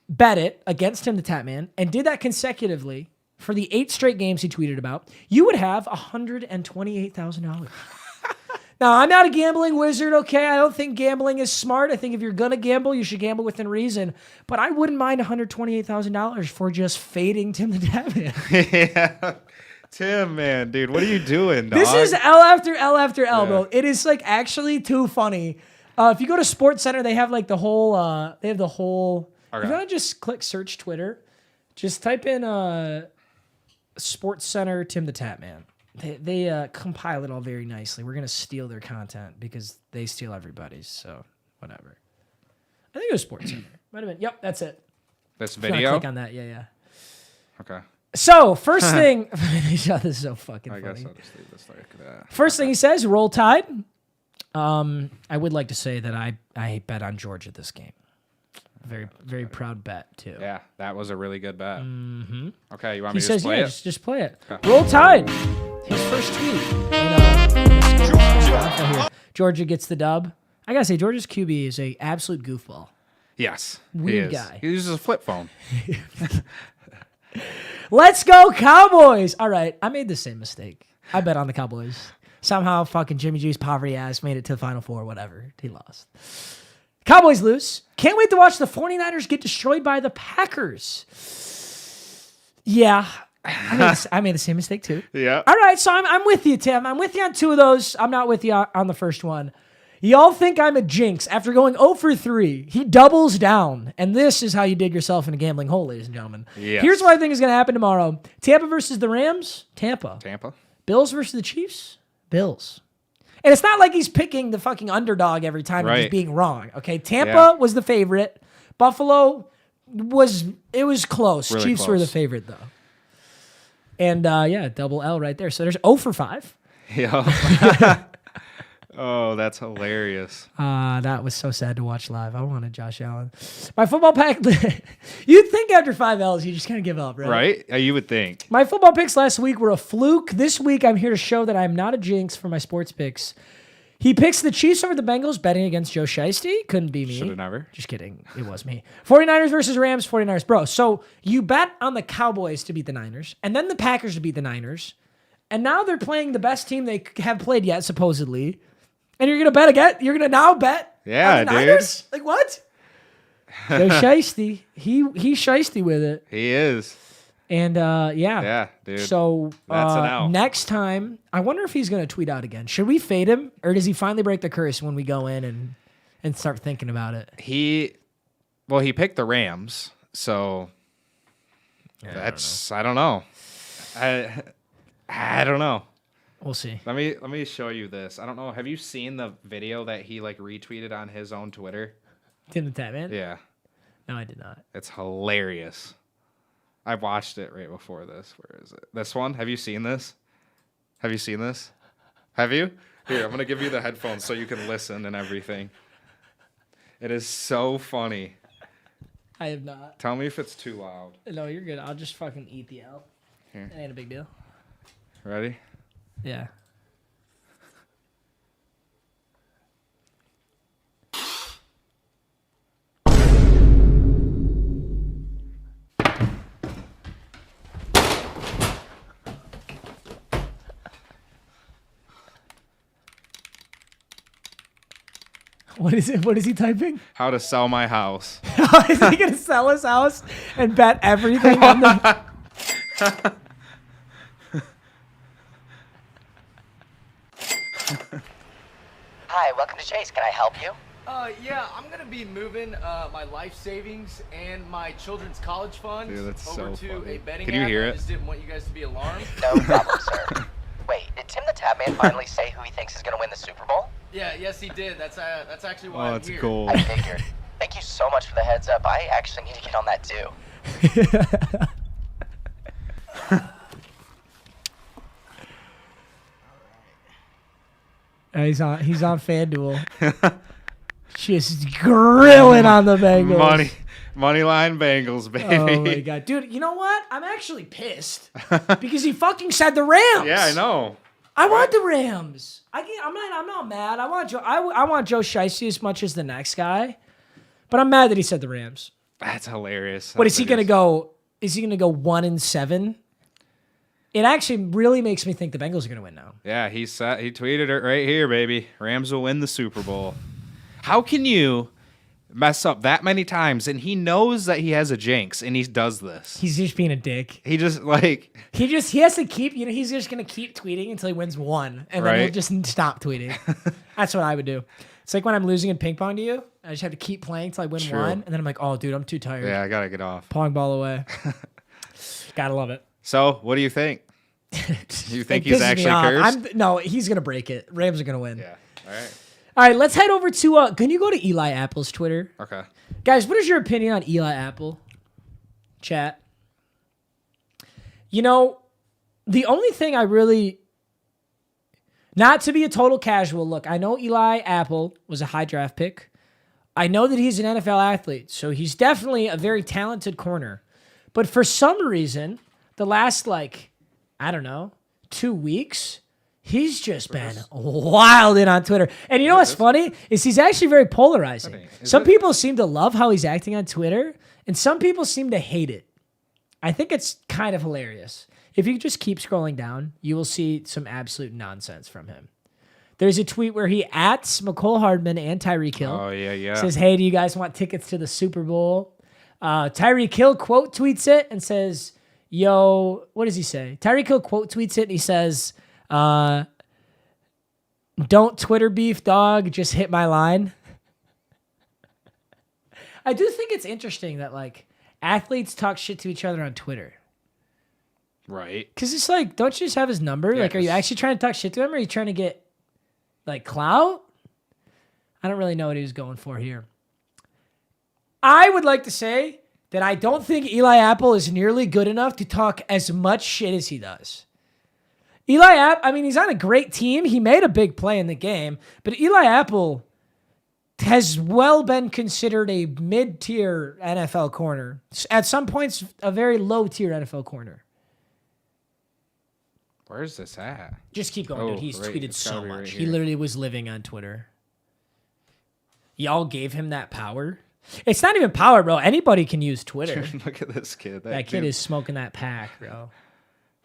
bet it against Tim the Tatman and did that consecutively for the 8 straight games he tweeted about, you would have $128,000. Now, I'm not a gambling wizard, okay? I don't think gambling is smart. I think if you're going to gamble, you should gamble within reason. But I wouldn't mind $128,000 for just fading Tim the Tatman. Yeah. Tim, man, dude, what are you doing, dog? This is L after L after L, bro. Yeah. It is like actually too funny. If you go to Sports Center, they have like the whole, Okay. If you want to just click search Twitter, just type in Sports Center Tim the Tatman. They compile it all very nicely. We're going to steal their content because they steal everybody's, so whatever. I think it was Sports Center. Might have been. Yep, that's it. This If you wanna video? click on that, yeah. Okay. So, first thing... this is so fucking I funny. guess I'll just leave this like that. First thing he says, roll tide. I would like to say that I bet on Georgia this game. Very, very proud bet, too. Yeah, that was a really good bet. Mm-hmm. Okay, you want He me to says, just play yeah, it? just play it. Okay. Roll tide. His first tweet. And, Georgia gets the dub. I gotta say, Georgia's QB is a absolute goofball. Yes. Weird he is. guy. He uses a flip phone. Let's go, Cowboys! All right, I made the same mistake. I bet on the Cowboys. Somehow, fucking Jimmy G's poverty ass made it to the Final Four, whatever. He lost. Cowboys lose. Can't wait to watch the 49ers get destroyed by the Packers. Yeah, I made the same mistake too. Yeah. All right, so I'm with you, Tim. I'm with you on 2 of those. I'm not with you on the first one. Y'all think I'm a jinx. After going 0 for 3, he doubles down. And this is how you dig yourself in a gambling hole, ladies and gentlemen. Yes. Here's what I think is going to happen tomorrow. Tampa versus the Rams. Tampa. Bills versus the Chiefs. Bills. And it's not like he's picking the fucking underdog every time and just being wrong. Okay, Tampa was the favorite. Buffalo was close. Really Chiefs were the favorite though. And double L right there. So there's 0 for 5. Yeah. Oh, that's hilarious. That was so sad to watch live. I wanted Josh Allen. My football pack. You'd think after 5 L's, you just kind of give up, right? Right? You would think. My football picks last week were a fluke. This week, I'm here to show that I'm not a jinx for my sports picks. He picks the Chiefs over the Bengals, betting against Joe Shiesty. Couldn't be me. Should have never. Just kidding. It was me. 49ers versus Rams, 49ers. Bro, so you bet on the Cowboys to beat the Niners, and then the Packers to beat the Niners, and now they're playing the best team they have played yet, supposedly. And you're going to bet again? You're going to now bet on the Niners? Like, what? Joe Shiesty. He's shiesty with it. He is. And, Yeah, dude. So That's an out. next time, I wonder if he's going to tweet out again. Should we fade him? Or does he finally break the curse when we go in and start thinking about it? He picked the Rams, so I don't know. I don't know. We'll see. Let me show you this. I don't know. Have you seen the video that he like retweeted on his own Twitter? Tim the Tatman? Yeah. No, I did not. It's hilarious. I watched it right before this. Where is it? This one? Have you seen this? Have you seen this? Have you? Here, I'm going to give you the headphones so you can listen and everything. It is so funny. I have not. Tell me if it's too loud. No, you're good. I'll just fucking eat the L. Here. It ain't a big deal. Ready? Yeah. What is it? What is he typing? How to sell my house. Is he gonna sell his house and bet everything on the? Hi, welcome to Chase. Can I help you? Yeah, I'm gonna be moving my life savings and my children's college funds Dude, that's over so to funny. a betting Can you app. hear I it? just didn't want you guys to be alarmed. No problem, sir. Wait, did Tim the Tatman finally say who he thinks is going to win the Super Bowl? Yeah, yes, he did. That's actually why Oh, I'm that's here. cool. I figured. Thank you so much for the heads up. I actually need to get on that too. He's on FanDuel. Just grilling on the Bengals. Money line Bengals, baby. Oh my god, dude! You know what? I'm actually pissed because he fucking said the Rams. Yeah, I know. I want the Rams. I'm not mad. I want Joe. I want Joe Shiesty as much as the next guy, but I'm mad that he said the Rams. That's hilarious. What is he gonna go? Is he gonna go 1-7? It actually really makes me think the Bengals are gonna win now. Yeah, he tweeted it right here, baby. Rams will win the Super Bowl. How can you mess up that many times and he knows that he has a jinx and he does this? He's just being a dick. He just like He has to keep. He's just gonna keep tweeting until he wins one, and then he'll Right. just stop tweeting. That's what I would do. It's like when I'm losing in ping pong to you. I just have to keep playing till I win True. one, and then I'm like, oh, dude, I'm too tired. yeah, I gotta get off. Pong ball away. Gotta love it. So, what do you think? You think It he's pisses me actually off. cursed? No, he's gonna break it. Rams are gonna win. Yeah. All right. All right, let's head over to. Can you go to Eli Apple's Twitter, Okay. guys? What is your opinion on Eli Apple? Chat. You know, the only thing I really, not to be a total casual, look, I know Eli Apple was a high draft pick. I know that he's an NFL athlete, so he's definitely a very talented corner. But for some reason, the last, I don't know, 2 weeks, he's just been wilding on Twitter. And you know what's funny? Is he's actually very polarizing. Some people seem to love how he's acting on Twitter, and some people seem to hate it. I think it's kind of hilarious. If you just keep scrolling down, you will see some absolute nonsense from him. There's a tweet where he ats McCole Hardman and Tyreek Hill. Oh yeah. Says, hey, do you guys want tickets to the Super Bowl? Tyreek Hill quote tweets it and says, yo, what does he say? Tyreek Hill quote tweets it and he says, don't Twitter beef, dog. Just hit my line. I do think it's interesting that, athletes talk shit to each other on Twitter. Right. Because it's like, don't you just have his number? Yeah, Are you actually trying to talk shit to him or are you trying to get, clout? I don't really know what he was going for here. I would like to say that I don't think Eli Apple is nearly good enough to talk as much shit as he does. He's on a great team. He made a big play in the game, but Eli Apple has well been considered a mid-tier NFL corner. At some points, a very low-tier NFL corner. Where's this at? Just keep going, dude. He's right. tweeted It's so gotta be much. right He here. literally was living on Twitter. Y'all gave him that power. It's not even power, bro. Anybody can use Twitter. Look at this kid. That kid dude- is smoking that pack, bro.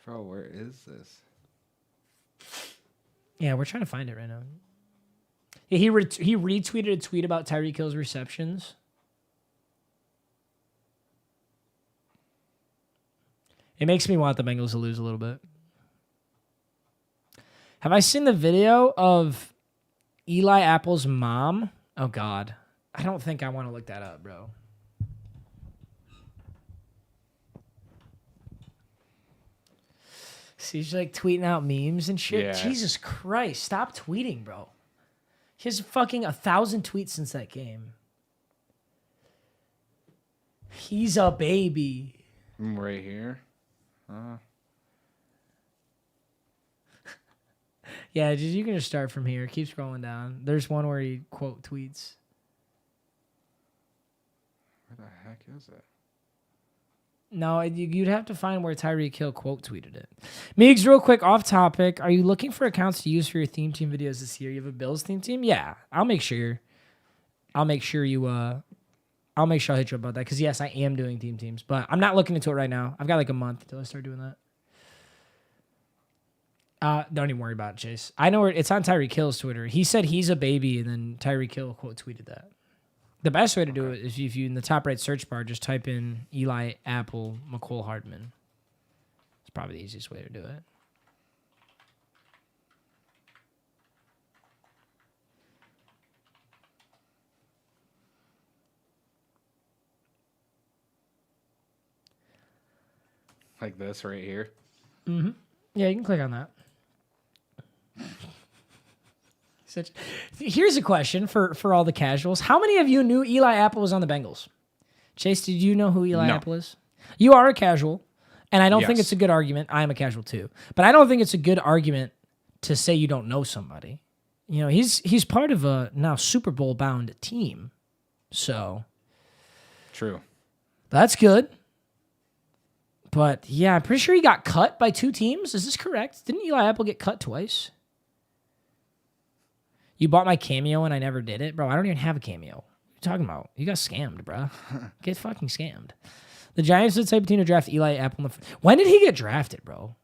Bro, where is this? Yeah, we're trying to find it right now. Yeah, he retweeted a tweet about Tyreek Hill's receptions. It makes me want the Bengals to lose a little bit. Have I seen the video of Eli Apple's mom? Oh, God. I don't think I want to look that up, bro. See, she's tweeting out memes and shit. Yeah. Jesus Christ. Stop tweeting, bro. He has fucking 1,000 tweets since that game. He's a baby. Right here. Yeah, you can just start from here. Keep scrolling down. There's one where he quote tweets. Where the heck is it? No, you'd have to find where Tyreek Hill quote tweeted it. Meags, real quick, off topic. Are you looking for accounts to use for your theme team videos this year? You have a Bills theme team? Yeah, I'll make sure. I'll make sure I'll hit you up about that. Because yes, I am doing theme teams, but I'm not looking into it right now. I've got a month until I start doing that. Don't even worry about it, Chase. I know it's on Tyreek Hill's Twitter. He said he's a baby, and then Tyreek Hill quote tweeted that. The best way to do it is if you in the top right search bar just type in Eli Apple McCole Hardman. It's probably the easiest way to do it. Like this right here. Yeah, you can click on that. Here's a question for all the casuals. How many of you knew Eli Apple was on the Bengals? Chase, did you know who Eli No. Apple is? You are a casual, and I don't think Yes. it's a good argument. I am a casual too. But I don't think it's a good argument to say you don't know somebody. You know, he's part of a now Super Bowl bound team. So True. that's good. But yeah, I'm pretty sure he got cut by 2 teams. Is this correct? Didn't Eli Apple get cut twice? You bought my cameo and I never did it? Bro, I don't even have a cameo. What are you talking about? You got scammed, bro. Get fucking scammed. The Giants did say to draft Eli Apple. When did he get drafted, bro?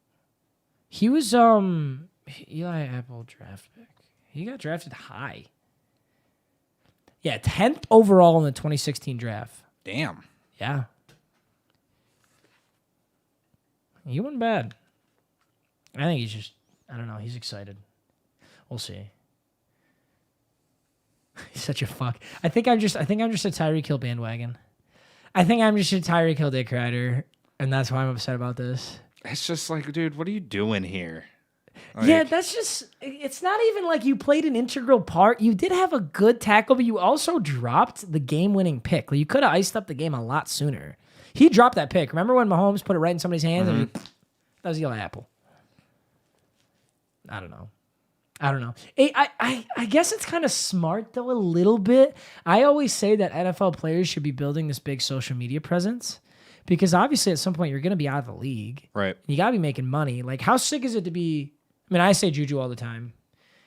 He was Eli Apple draft pick. He got drafted high. Yeah, 10th overall in the 2016 draft. Damn. Yeah. He wasn't bad. I think he's just, I don't know, he's excited. We'll see. He's such a fuck. I think I'm just a Tyreek Hill bandwagon. I think I'm just a Tyreek Hill dick rider, and that's why I'm upset about this. It's just like, dude, what are you doing here? Yeah, that's just, it's not even like you played an integral part. You did have a good tackle, but you also dropped the game-winning pick. Like, you could have iced up the game a lot sooner. He dropped that pick. Remember when Mahomes put it right in somebody's hands? And that was Eli Apple. I don't know. I guess it's kind of smart, though, a little bit. I always say that NFL players should be building this big social media presence because obviously at some point you're going to be out of the league. Right. You got to be making money. Like, how sick is it to be... I mean, I say Juju all the time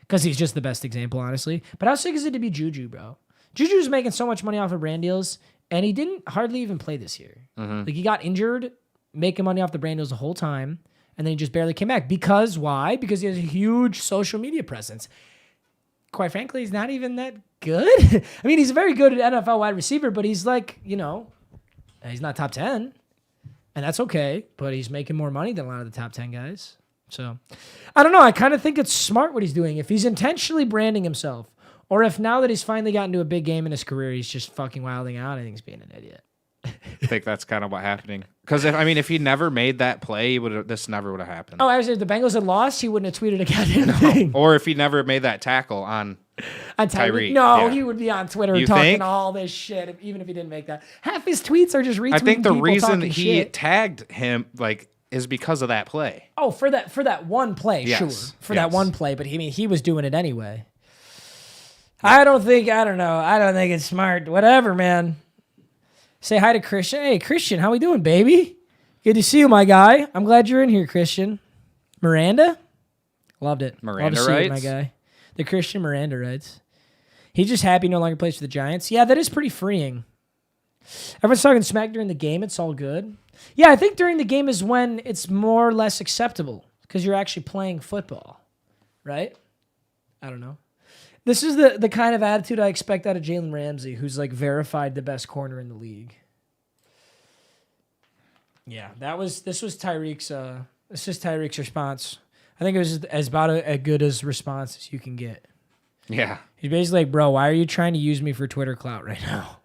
because he's just the best example, honestly. But how sick is it to be Juju, bro? Juju's making so much money off of brand deals, and he didn't hardly even play this year. Like, he got injured, making money off the brand deals the whole time, and then he just barely came back. Because why? Because he has a huge social media presence. Quite frankly, he's not even that good. I mean, he's a very good NFL wide receiver, but he's like, you know, he's not top 10. And that's okay, but he's making more money than a lot of the top 10 guys. So, I don't know. I kind of think it's smart what he's doing. If he's intentionally branding himself, or if now that he's finally gotten to a big game in his career, he's just fucking wilding out, I think he's being an idiot. I think that's kind of what's happening. Because if he never made that play, this never would have happened. Oh, actually, if the Bengals had lost, he wouldn't have tweeted a goddamn thing. Or if he never made that tackle on Tyreek. No, Yeah. he would be on Twitter You talking think? all this shit, even if he didn't make that. Half his tweets are just retweeting I think the people reason talking he shit. tagged him is because of that play. Oh, for that one play, Yes, sure. For that yes. one play, but he was doing it anyway. I don't think it's smart. Whatever, man. Say hi to Christian. Hey, Christian, how we doing, baby? Good to see you, my guy. I'm glad you're in here, Christian. Miranda? Loved it. Miranda Love to see it, my writes? guy. The Christian Miranda writes. He's just happy he no longer plays for the Giants. Yeah, that is pretty freeing. Everyone's talking smack during the game. It's all good. Yeah, I think during the game is when it's more or less acceptable because you're actually playing football, right? I don't know. This is the kind of attitude I expect out of Jalen Ramsey, who's like verified the best corner in the league. Yeah, this was Tyreek's response. I think it was as about as good as response as you can get. Yeah. He's basically like, bro, why are you trying to use me for Twitter clout right now?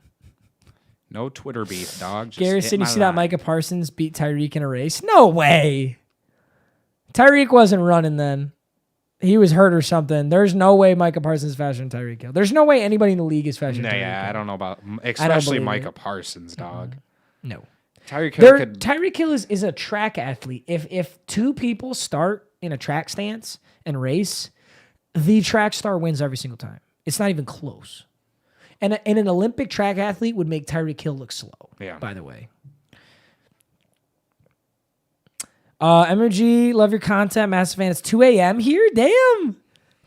No Twitter beef, dog. Just Garrison, hit you my see that line. Micah Parsons beat Tyreek in a race? No way. Tyreek wasn't running then. He was hurt or something. There's no way Micah Parsons is faster than Tyreek Hill. There's no way anybody in the league is faster than Tyreek Hill. Yeah, I don't know about, especially believe Micah it. Parsons, dog. No. Tyreek Hill could. Tyreek Hill is a track athlete. If 2 people start in a track stance and race, the track star wins every single time. It's not even close. And an Olympic track athlete would make Tyreek Hill look slow, Yeah. by the way. MMG, love your content. Massive fan. It's 2 a.m. here? Damn.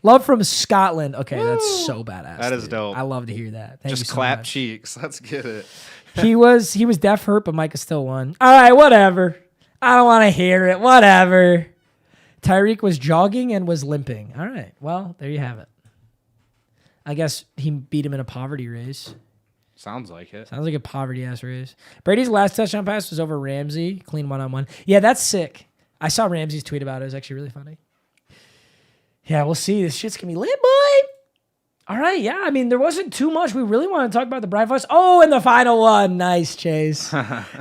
Love from Scotland. Okay, that's so badass. That is dude. dope. I love to hear that. Thank you Just so clap much. cheeks. Let's get it. He was deaf hurt, but Micah still won. All right, whatever. I don't want to hear it. Whatever. Tyreek was jogging and was limping. All right. Well, there you have it. I guess he beat him in a poverty race. Sounds like it. Sounds like a poverty-ass race. Brady's last touchdown pass was over Ramsey. Clean one-on-one. Yeah, that's sick. I saw Ramsey's tweet about it. It was actually really funny. Yeah, we'll see. This shit's going to be lit, boy. All right, yeah. I mean, there wasn't too much. We really want to talk about the Bright Fox. Oh, and the final one. Nice, Chase.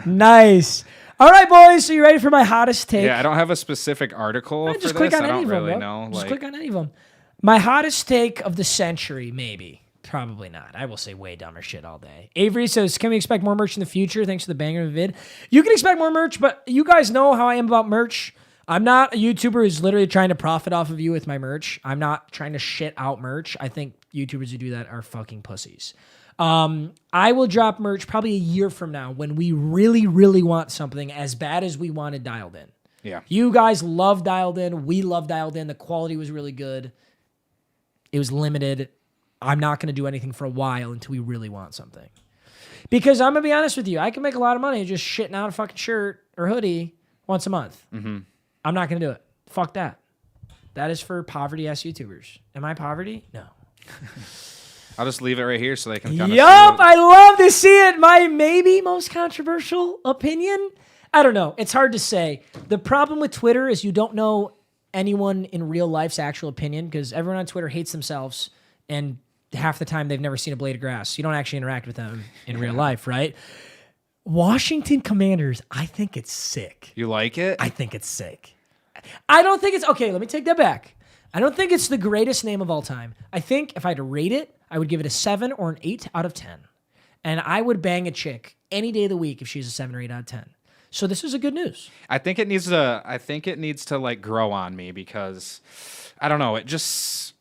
Nice. All right, boys. So you ready for my hottest take? Yeah, I don't have a specific article for Just this. click on I any don't of them, really bro. know. Just Like, click on any of them. My hottest take of the century, maybe. Probably not. I will say way dumber shit all day. Avery says, can we expect more merch in the future? Thanks for the banger of a vid. You can expect more merch, but you guys know how I am about merch. I'm not a YouTuber who's literally trying to profit off of you with my merch. I'm not trying to shit out merch. I think YouTubers who do that are fucking pussies. I will drop merch probably a year from now when we really, really want something as bad as we wanted Dialed In. yeah. You guys love Dialed In. We love Dialed In. The quality was really good. It was limited. I'm not going to do anything for a while until we really want something. Because I'm going to be honest with you. I can make a lot of money just shitting out a fucking shirt or hoodie once a month. Mm-hmm. I'm not going to do it. Fuck that. That is for poverty-ass YouTubers. Am I poverty? No. I'll just leave it right here so they can kind of Yup, I love to see it. My maybe most controversial opinion. I don't know. It's hard to say. The problem with Twitter is you don't know anyone in real life's actual opinion because everyone on Twitter hates themselves and half the time they've never seen a blade of grass. You don't actually interact with them in real life, right? Washington Commanders, I think it's sick. You like it? I think it's sick. I don't think it's... Okay, let me take that back. I don't think it's the greatest name of all time. I think if I had to rate it, I would give it a 7 or an 8 out of 10. And I would bang a chick any day of the week if she's a 7 or 8 out of 10. So this is a good news. I think it needs to like grow on me because I don't know, it's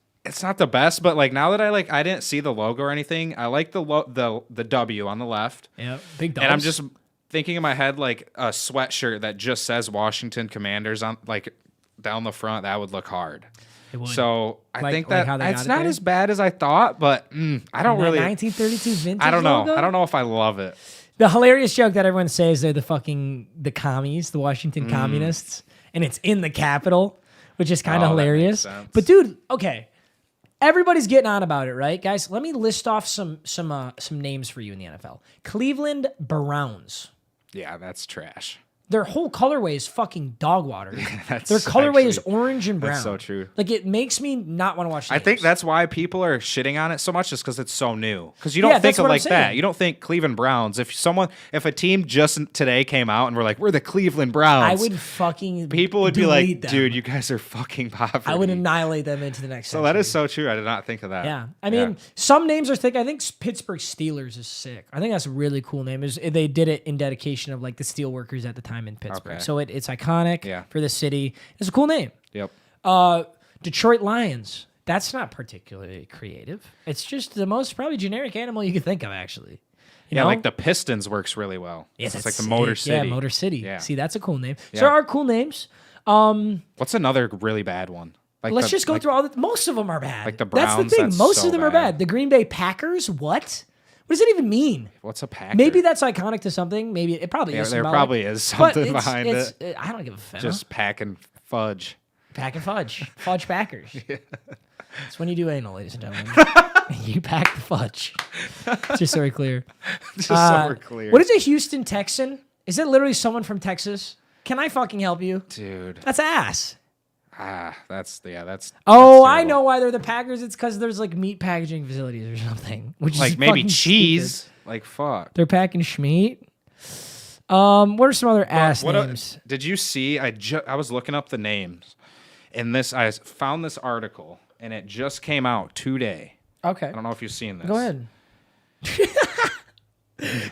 not the best, but like now that I didn't see the logo or anything, I like the W on the left. Yeah, big dogs. And I'm just thinking in my head like a sweatshirt that just says Washington Commanders on like down the front. That would look hard. It would. So I think that how they it's got it not there? as bad as I thought, but I don't really. 1932 vintage. I don't know. logo? I don't know if I love it. The hilarious joke that everyone says they're the commies, the Washington communists, and it's in the Capitol, which is kind of Oh, that makes hilarious. sense. But dude, okay, everybody's getting on about it, right, guys? Let me list off some names for you in the NFL. Cleveland Browns. Yeah, that's trash. Their whole colorway is fucking dog water. That's Their colorway is actually- orange and brown. that's so true. Like it makes me not want to watch the I think games. that's why people are shitting on it so much, is because it's so new. Because you Yeah, don't think that's of what I'm like that. saying. You don't think Cleveland Browns. If a team just today came out and were like, we're the Cleveland Browns, I would fucking people would be like, delete them. dude, you guys are fucking poverty. I would annihilate them into the next. So that is so true. I did not think of that. Yeah, I mean, some names are thick. I think Pittsburgh Steelers is sick. I think that's a really cool name. They did it in dedication of like the steel workers at the time in Pittsburgh. Okay. So it's iconic Yeah. for the city. It's a cool name. Yep. Detroit Lions. That's not particularly creative. It's just the most probably generic animal you could think of, actually. You Yeah, know? like the Pistons works really well. Yeah, It's that's like the Motor sick. City. Yeah, Motor City. Yeah. See, that's a cool name. So Yeah. there are cool names. What's another really bad one? Like Let's the- just go like- through all the. Most of them are bad. Like the That's the Browns, thing. that's Most so of them are bad. bad. The Green Bay Packers. What? What does it even mean? What's a Packer? Maybe that's iconic to something. Maybe it probably Yeah, is. there symbolic. probably is But something behind it. I don't give a fuck. Just packing fudge. Pack and fudge. Fudge Packers. It's when you do anal, ladies and gentlemen. You pack the fudge. Just so we're clear. Just so we're clear. What is a Houston Texan? Is it literally someone from Texas? Can I fucking help you? Dude. That's ass. That's Oh, that's I terrible. know why they're the Packers. It's because there's like meat packaging facilities or something. Which Like is maybe fucking cheese. stupid. Like fuck. They're packing schmeat. What are some other ass names? Did you see? I was looking up the names, and I found this article, and it just came out today. Okay. I don't know if you've seen this. Go ahead.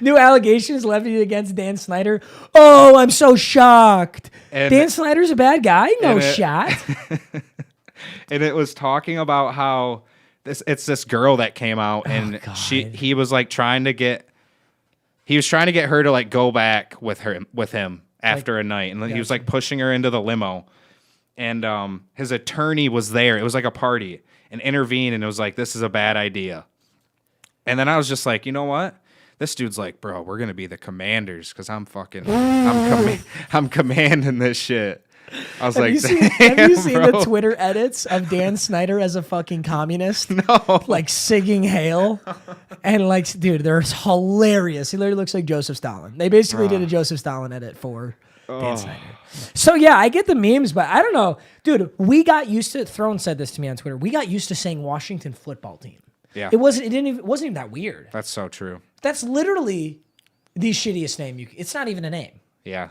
New allegations levied against Dan Snyder. Oh, I'm so shocked. And- Dan Snyder's a bad guy? No and it- shot. And it was talking about how it's this girl that came out, and God. he was like trying to get her to like go back with him after a night, and then he was like pushing her into the limo, and his attorney was there. It was like a party, and intervened, and it was like, this is a bad idea. And then I was just like, you know what? This dude's like, bro, we're gonna be the Commanders because I'm commanding this shit. I was Have like, you seen "Damn, the bro." Twitter edits of Dan Snyder as a fucking communist? No. Like singing hail. And like, dude, they're hilarious. He literally looks like Joseph Stalin. They basically did a Joseph Stalin edit for Dan Snyder. So yeah, I get the memes, but I don't know. Dude, we got used to, Throne said this to me on Twitter, we got used to saying Washington football team. Yeah. It wasn't even that weird. That's so true. That's literally the shittiest name it's not even a name. Yeah.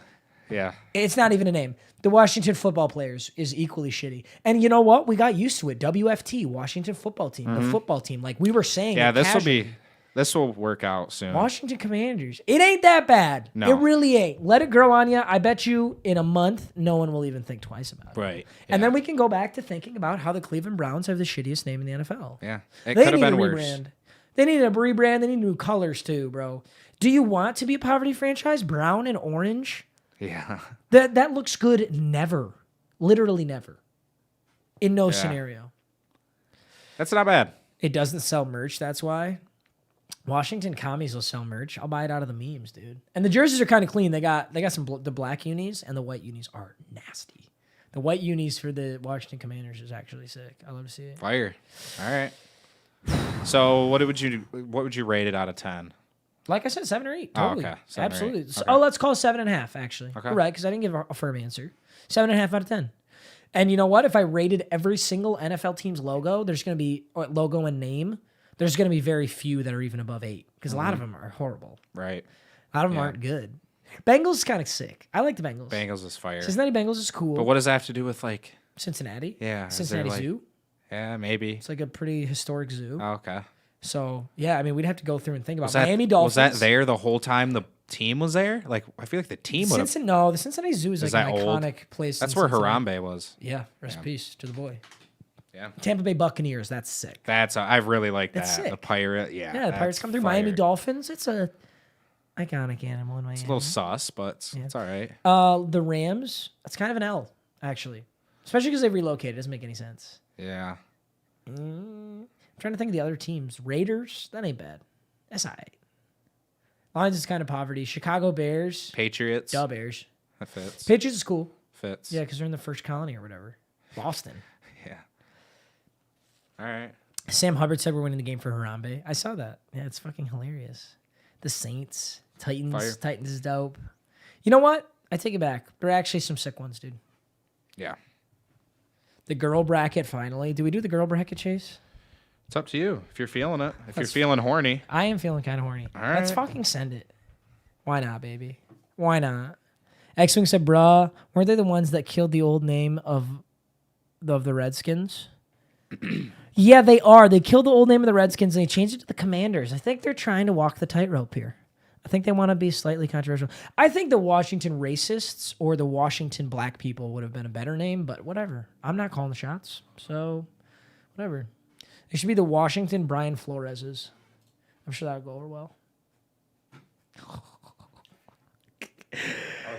Yeah. It's not even a name. The Washington football players is equally shitty. And you know what? We got used to it. WFT, Washington football team, the football team. Like we were saying. Yeah, it this will work out soon. Washington Commanders. It ain't that bad. No. It really ain't. Let it grow on you. I bet you in a month, no one will even think twice about it. Right. And Yeah. then we can go back to thinking about how the Cleveland Browns have the shittiest name in the NFL. Yeah. It They could have need been a worse. rebrand. They need a rebrand. They need new colors too, bro. Do you want to be a poverty franchise? Brown and orange? Yeah. That looks good never. Literally never. In no Yeah. scenario. That's not bad. It doesn't sell merch, that's why. Washington commies will sell merch. I'll buy it out of the memes, dude. And the jerseys are kind of clean. They got some the black unis and the white unis are nasty. The white unis for the Washington Commanders is actually sick. I love to see it. Fire. All right. So what would you rate it out of 10? Like I said, 7 or 8. Oh, Totally. okay. 7 or 8. Absolutely. Okay. Oh, let's call it 7.5, actually. Okay. You're right, because I didn't give a firm answer. 7.5 out of 10. And you know what? If I rated every single NFL team's logo, there's going to be logo and name. There's going to be very few that are even above 8 because a lot of them are horrible. Right. A lot of them Yeah. aren't good. Bengals is kind of sick. I like the Bengals. Bengals is fire. Cincinnati Bengals is cool. But what does that have to do with like? Cincinnati? Yeah. is there, Cincinnati like- Zoo. Yeah, maybe. It's like a pretty historic zoo. Oh, okay. So, yeah, I mean, we'd have to go through and think about Was that, Miami Dolphins. was that there the whole time the team was there? Like, I feel like the team would have. No, the Cincinnati Zoo is like that an old? iconic place. That's in where Cincinnati. Harambe was. Yeah, rest in peace to the boy. Yeah. Tampa Bay Buccaneers, that's sick. I really like That's that. sick. The pirate. Yeah. Yeah, the Pirates that's come through. fire. Miami Dolphins, it's a iconic animal in Miami. It's a little sus, but it's all right. The Rams, that's kind of an L, actually. Especially because they've relocated. It doesn't make any sense. Yeah. I'm trying to think of the other teams. Raiders, that ain't bad. That's all right. Lions is kind of poverty. Chicago Bears, Patriots. duh Bears. That fits. Patriots is cool. Fits. Yeah, because they're in the first colony or whatever. Boston. Yeah. All right. Sam Hubbard said we're winning the game for Harambe. I saw that. Yeah, it's fucking hilarious. The Saints, Titans. Fire. Titans is dope. You know what? I take it back. There are actually some sick ones, dude. Yeah. The girl bracket, finally. Do we do the girl bracket, Chase? It's up to you if you're feeling it. If you're feeling horny. I am feeling kind of horny. All Let's right. fucking send it. Why not, baby? Why not? X-Wing said, bruh, weren't they the ones that killed the old name of the Redskins? Yeah, they are. They killed the old name of the Redskins and they changed it to the Commanders. I think they're trying to walk the tightrope here. I think they want to be slightly controversial. I think the Washington Racists or the Washington Black People would have been a better name, but whatever. I'm not calling the shots, so whatever. It should be the Washington Brian Floreses. I'm sure that would go over well.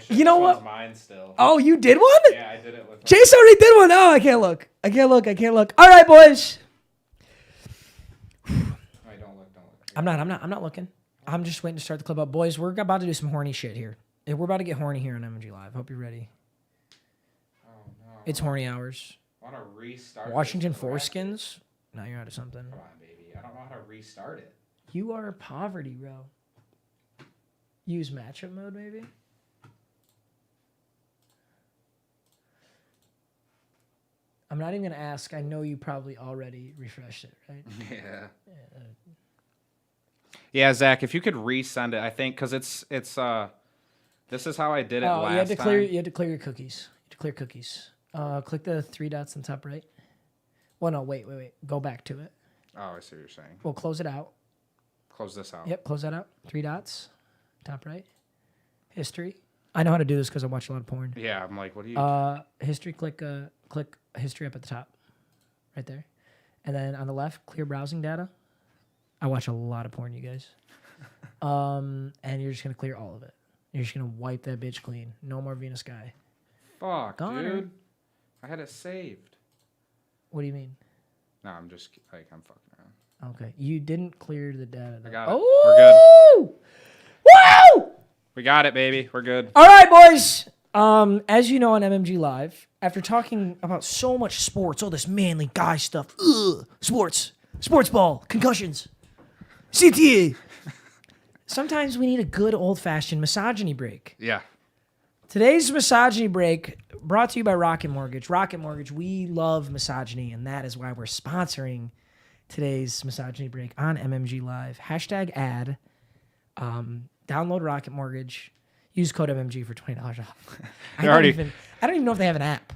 You know what? Mine still. Oh, you did one? Yeah, I did it with. Chase already did one. Oh, I can't look. I can't look. All right, boys. Don't look. I'm not looking. I'm just waiting to start the clip up. Boys, we're about to do some horny shit here. We're about to get horny here on MMG Live. Hope you're ready. Oh no. It's horny hours. I want to restart. Washington this bracket. foreskins. Now you're out of something. Come on, baby. I don't know how to restart it. You are poverty, bro. Use matchup mode, maybe. I'm not even gonna ask. I know you probably already refreshed it, right? Yeah. Yeah, Zach, if you could resend it, I think because it's this is how I did it last you had to clear. time. You had to clear your cookies. You had to clear cookies. Click the 3 dots on top right. Well, no, wait. Go back to it. Oh, I see what you're saying. We'll close it out. Close this out. Yep, close that out. 3 dots, top right. History. I know how to do this because I watch a lot of porn. Yeah, I'm like, what do you? History. Click history up at the top, right there, and then on the left, clear browsing data. I watch a lot of porn, you guys. And you're just gonna clear all of it. You're just gonna wipe that bitch clean. No more Venus Guy. Fuck, Goner. dude. I had it saved. What do you mean? No, I'm just like I'm fucking around. Okay, you didn't clear the data. I got it. Oh, We're good. woo! We got it, baby. We're good. All right, boys. As you know on MMG Live, after talking about so much sports, all this manly guy stuff, sports ball, concussions, CTA. Sometimes we need a good old-fashioned misogyny break. Yeah. Today's misogyny break brought to you by Rocket Mortgage. Rocket Mortgage, we love misogyny, and that is why we're sponsoring today's misogyny break on MMG Live. #ad. Download Rocket Mortgage. Use code MMG for $20 off. I They're already- don't even know if they have an app.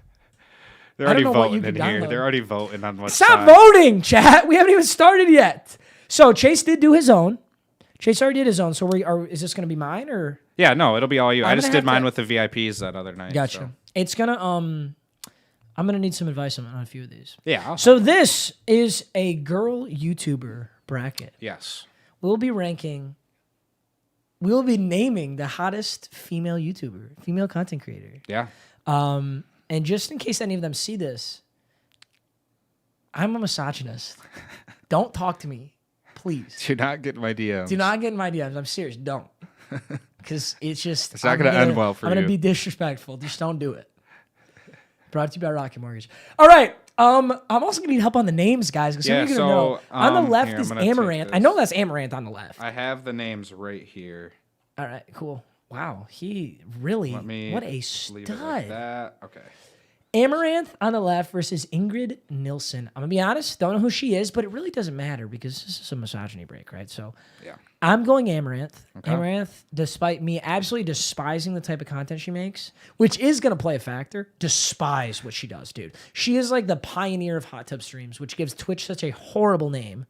They're I don't already know what you voting in can here. download. They're already voting on what Stop side. voting, chat. We haven't even started yet. So Chase did do his own. Chase already did his own. So is this going to be mine or? Yeah, no, it'll be all you. I I'm just gonna did mine have with the VIPs that other night. Gotcha. so. It's gonna I'm gonna need some advice on a few of these. Yeah. So this is a girl YouTuber bracket. Yes. We'll be naming the hottest female YouTuber, female content creator. Yeah. And just in case any of them see this, I'm a misogynist. Don't talk to me, please. Do not get my DMs. Do not get in my DMs. I'm serious. Don't. Because it's not gonna end well for I'm going you. to be disrespectful. Just don't do it. Brought to you by Rocket Mortgage. All right. I'm also going to need help on the names, guys. Because some of you are going to know. On the left here, is I'm gonna take Amaranth. I this. know that's Amaranth on the left. I have the names right here. All right. Cool. Wow. He really, Let me what a leave it like stud. that. Okay. Amaranth on the left versus Ingrid Nilsson. I'm going to be honest, don't know who she is, but it really doesn't matter because this is a misogyny break, right? So Yeah. I'm going Amaranth. Okay. Amaranth, despite me absolutely despising the type of content she makes, which is going to play a factor, despise what she does, dude. She is like the pioneer of hot tub streams, which gives Twitch such a horrible name.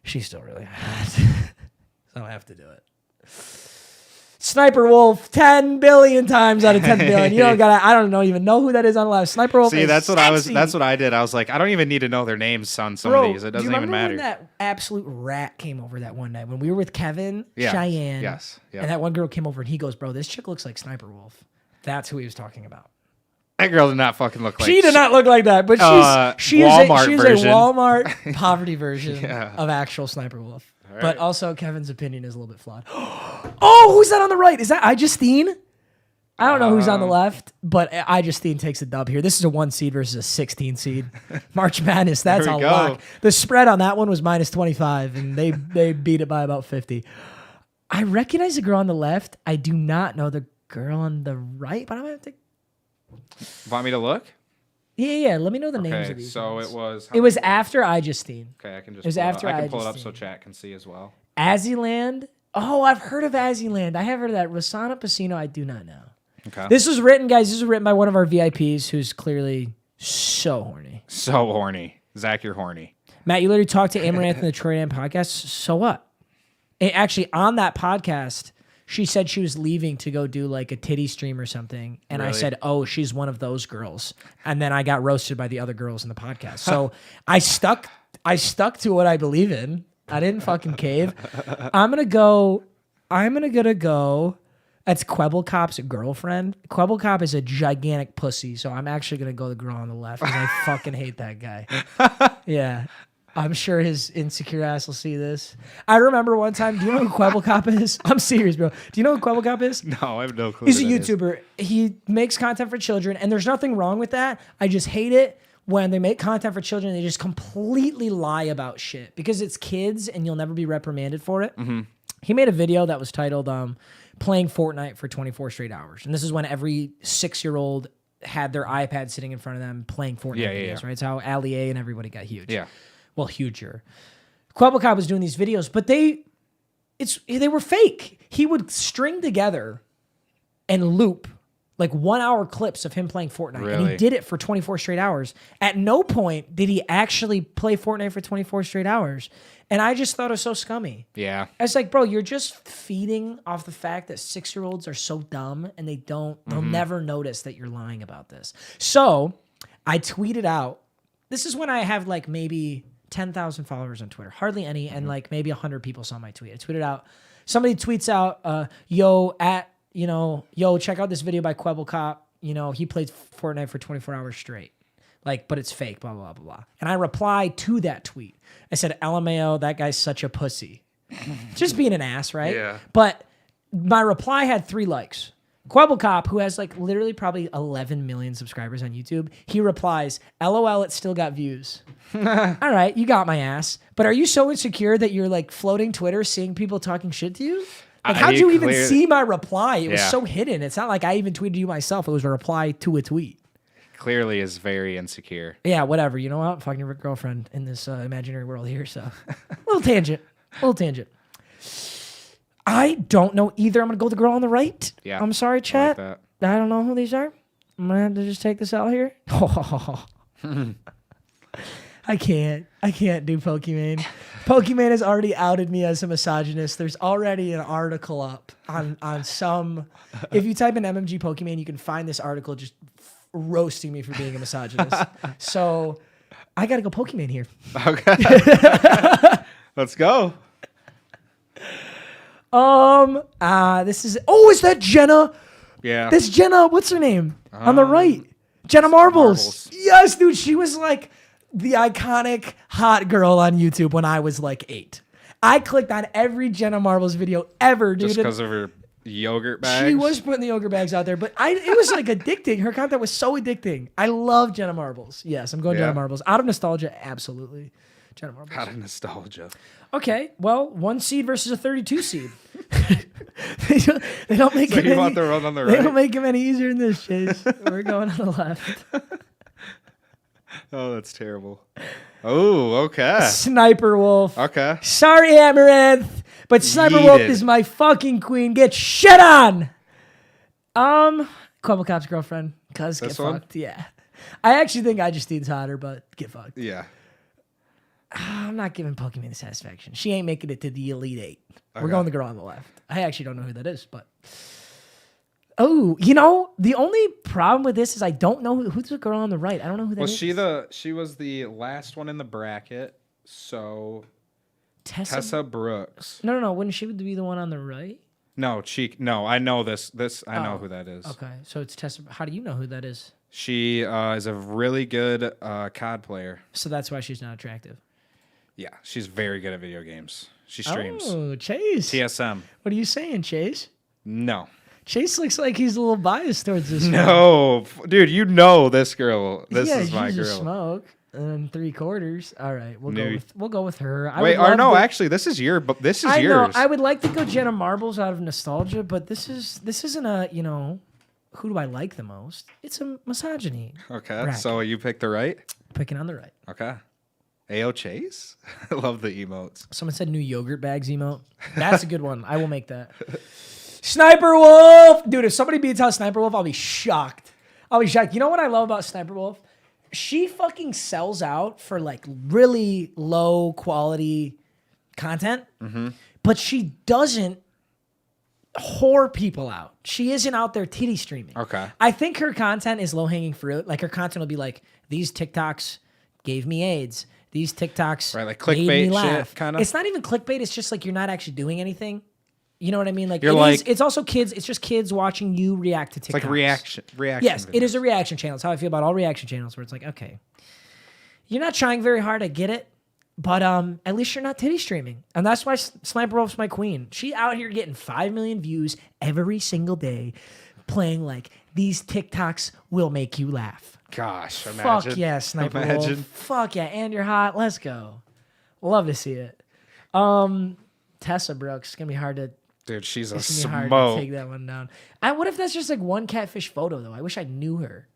She's still really hot. So I have to do it. Sniper Wolf, 10 billion times out of 10 billion. You don't gotta. I don't even know who that is on the left. Sniper Wolf. See, is that's what sexy. That's what I did. I was like, I don't even need to know their names on some Bro, of these. It doesn't do you even remember matter. when that absolute rat came over that one night when we were with Kevin, Yeah. Cheyenne, Yes. Yeah. and that one girl came over and he goes, "Bro, this chick looks like Sniper Wolf." That's who he was talking about. That girl did not fucking look like. She did not look like that, but she's Walmart she's version. a Walmart poverty version Yeah. of actual Sniper Wolf. right. But also Kevin's opinion is a little bit flawed. Oh, who's that on the right? Is that Justine? I don't know who's on the left, but Justine takes the dub here. This is a 1 seed versus a 16 seed. March Madness, that's There a we go. lock. The spread on that one was minus 25, and they beat it by about 50. I recognize the girl on the left. I do not know the girl on the right, but I'm going to have to... Want me to look? Yeah. Let me know the names Okay. of these So ones. it was. It was after Justine. Okay, I can just. it was pull after Up. I I can pull it just up so seen. chat can see as well. Aziland. Oh, I've heard of Aziland. I have heard of that. Rosanna Pacino, I do not know. Okay. This was written, guys. This was written by one of our VIPs who's clearly so horny. So horny, Zach. You're horny. Matt, you literally talked to Amaranth in the Troy Dan podcast. So what? Actually, on that podcast, she said she was leaving to go do like a titty stream or something. And I Really? said, oh, she's one of those girls. And then I got roasted by the other girls in the podcast. So I stuck to what I believe in. I didn't fucking cave. I'm gonna go. That's Quebblecop's girlfriend. Quebblecop is a gigantic pussy, so I'm actually gonna go the girl on the left because I fucking hate that guy. Yeah. I'm sure his insecure ass will see this. I remember one time, do you know who Quebblecop is? I'm serious, bro. Do you know who Quebblecop is? No, I have no clue. He's a who that is. YouTuber. He makes content for children, and there's nothing wrong with that. I just hate it when they make content for children and they just completely lie about shit because it's kids and you'll never be reprimanded for it. Mm-hmm. He made a video that was titled Playing Fortnite for 24 Straight Hours. And this is when every 6-year-old had their iPad sitting in front of them playing Fortnite videos, right? It's how Ali A and everybody got huge. Yeah. Well, huger. Quebblecop was doing these videos, but they were fake. He would string together and loop like 1 hour clips of him playing Fortnite. And he Really? did it for 24 straight hours. At no point did he actually play Fortnite for 24 straight hours. And I just thought it was so scummy. Yeah. I was like, bro, you're just feeding off the fact that 6-year-olds are so dumb and they'll never notice that you're lying about this. So I tweeted out, this is when I have like maybe 10,000 followers on Twitter, hardly any, and like maybe 100 people saw my tweet. I tweeted out, somebody tweets out, yo, check out this video by Quebblecop. He played Fortnite for 24 hours straight. Like, but it's fake, blah, blah, blah, blah. And I replied to that tweet. I said, LMAO, that guy's such a pussy. Just being an ass, right? Yeah. But my reply had 3 likes. Quebblecop, who has like literally probably 11 million subscribers on YouTube, he replies, LOL, it still got views. All right, you got my ass. But are you so insecure that you're like floating Twitter, seeing people talking shit to you? Like, how'd you even see my reply? It was so hidden. It's not like I even tweeted you myself. It was a reply to a tweet. Clearly is very insecure. Yeah, whatever. You know what? I'm fucking your girlfriend in this imaginary world here. So, little tangent. I don't know either. I'm going to go with the girl on the right. Yeah. I'm sorry, chat. I like I don't know who these are. I'm going to have to just take this out here. I can't do Pokimane. Pokimane has already outed me as a misogynist. There's already an article up on some. If you type in MMG Pokimane, you can find this article just roasting me for being a misogynist. So I got to go Pokimane here. Okay. Let's go. This is. Oh, is that Jenna? Yeah. This Jenna. What's her name on the right? Jenna Marbles. Yes, dude. She was like the iconic hot girl on YouTube when I was like 8. I clicked on every Jenna Marbles video ever, dude. Just because of her yogurt bags? She was putting the yogurt bags out there, but it was like addicting. Her content was so addicting. I love Jenna Marbles. Yes, I'm going Jenna Marbles. Out of nostalgia, absolutely. Jenna Marbles. Out of nostalgia. Okay, well, 1 seed versus a 32 seed. they don't make So it you any, want the run on the They right? don't make them any easier than this, Chase. We're going on the left. Oh, that's terrible. Oh, okay. Sniper Wolf. Okay. Sorry, Amaranth, but Sniper Wolf Yeeted. is my fucking queen. Get shit on. Quibble Cop's girlfriend. Cuz get This one? fucked. Yeah. I actually think I just Justine's hotter, but get fucked. Yeah. I'm not giving Pokemon the satisfaction. She ain't making it to the Elite 8. We're Okay. going the girl on the left. I actually don't know who that is, but. Oh, you know, the only problem with this is I don't know who's the girl on the right. I don't know who that is. She was the last one in the bracket, so Tessa? Brooks. No. Wouldn't she be the one on the right? No, I know this. I know Oh, who that is. Okay, so it's Tessa. How do you know who that is? She is a really good COD player. So that's why she's not attractive. Yeah, she's very good at video games. She streams. Oh, Chase. TSM. What are you saying, Chase? No. Chase looks like he's a little biased towards this one. No. Dude, you know this girl. This yeah, is my she's a girl. smoke. And 3/4. All right, we'll Maybe. go with her. Wait, or no, actually, this is yours. I yours. know. I would like to go Jenna Marbles out of nostalgia, but this isn't a, who do I like the most? It's a misogyny. Okay, bracket. so you picked the right? Picking on the right. Okay. AO Chase? I love the emotes. Someone said new yogurt bags emote. That's a good one. I will make that. Sniper Wolf! Dude, if somebody beats out Sniper Wolf, I'll be shocked. You know what I love about Sniper Wolf? She fucking sells out for like really low quality content, but she doesn't whore people out. She isn't out there titty streaming. Okay. I think her content is low hanging fruit. Like her content will be like, these TikToks gave me AIDS. These TikToks Right, like made me clickbait laugh. shit, kinda? It's not even clickbait. It's just like you're not actually doing anything. You know what I mean? Like, You're like- it's also kids. It's just kids watching you react to TikToks. It's like reaction. Yes, it videos. is a reaction channel. It's how I feel about all reaction channels, where it's like, okay, you're not trying very hard. I get it, but at least you're not titty streaming, and that's why Sniper Wolf's my queen. She out here getting 5 million views every single day, playing like these TikToks will make you laugh. Gosh, imagine. Fuck yeah, Sniper Imagine. Wolf. Fuck yeah, and you're hot. Let's go. Love to see it. Tessa Brooks. It's gonna be hard to. Dude, she's a It's gonna be hard to smoke. take that one down. What if that's just like one catfish photo though? I wish I knew her.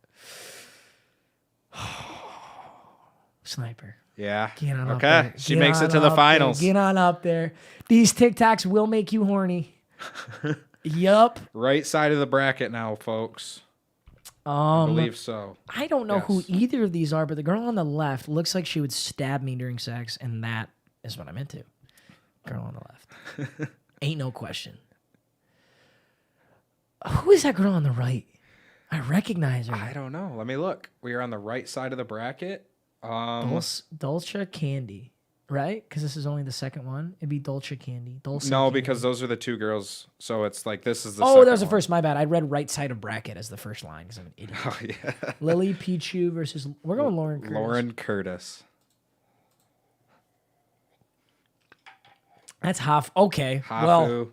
Sniper. Yeah. Get on up Okay. there. She Get makes on it to the up finals. there. Get on up there. These TikToks will make you horny. Yup. Right side of the bracket now, folks. I believe so. I don't know who Yes. either of these are, but the girl on the left looks like she would stab me during sex, and that is what I'm into. Girl on the left. Ain't no question. Who is that girl on the right? I recognize her. I don't know. Let me look. We are on the right side of the bracket. Dolce Candy, right? Because this is only the second one. It'd be Dolce Candy. Dulce No, Candy. because those are the two girls. So it's like this is the Oh, second that was the one. first. My bad. I read right side of bracket as the first line because I'm an idiot. Oh, yeah. Lily Pichu versus. We're going Lauren Curtis. Lauren Curtis. That's Hafu. Okay. Hafu. Well,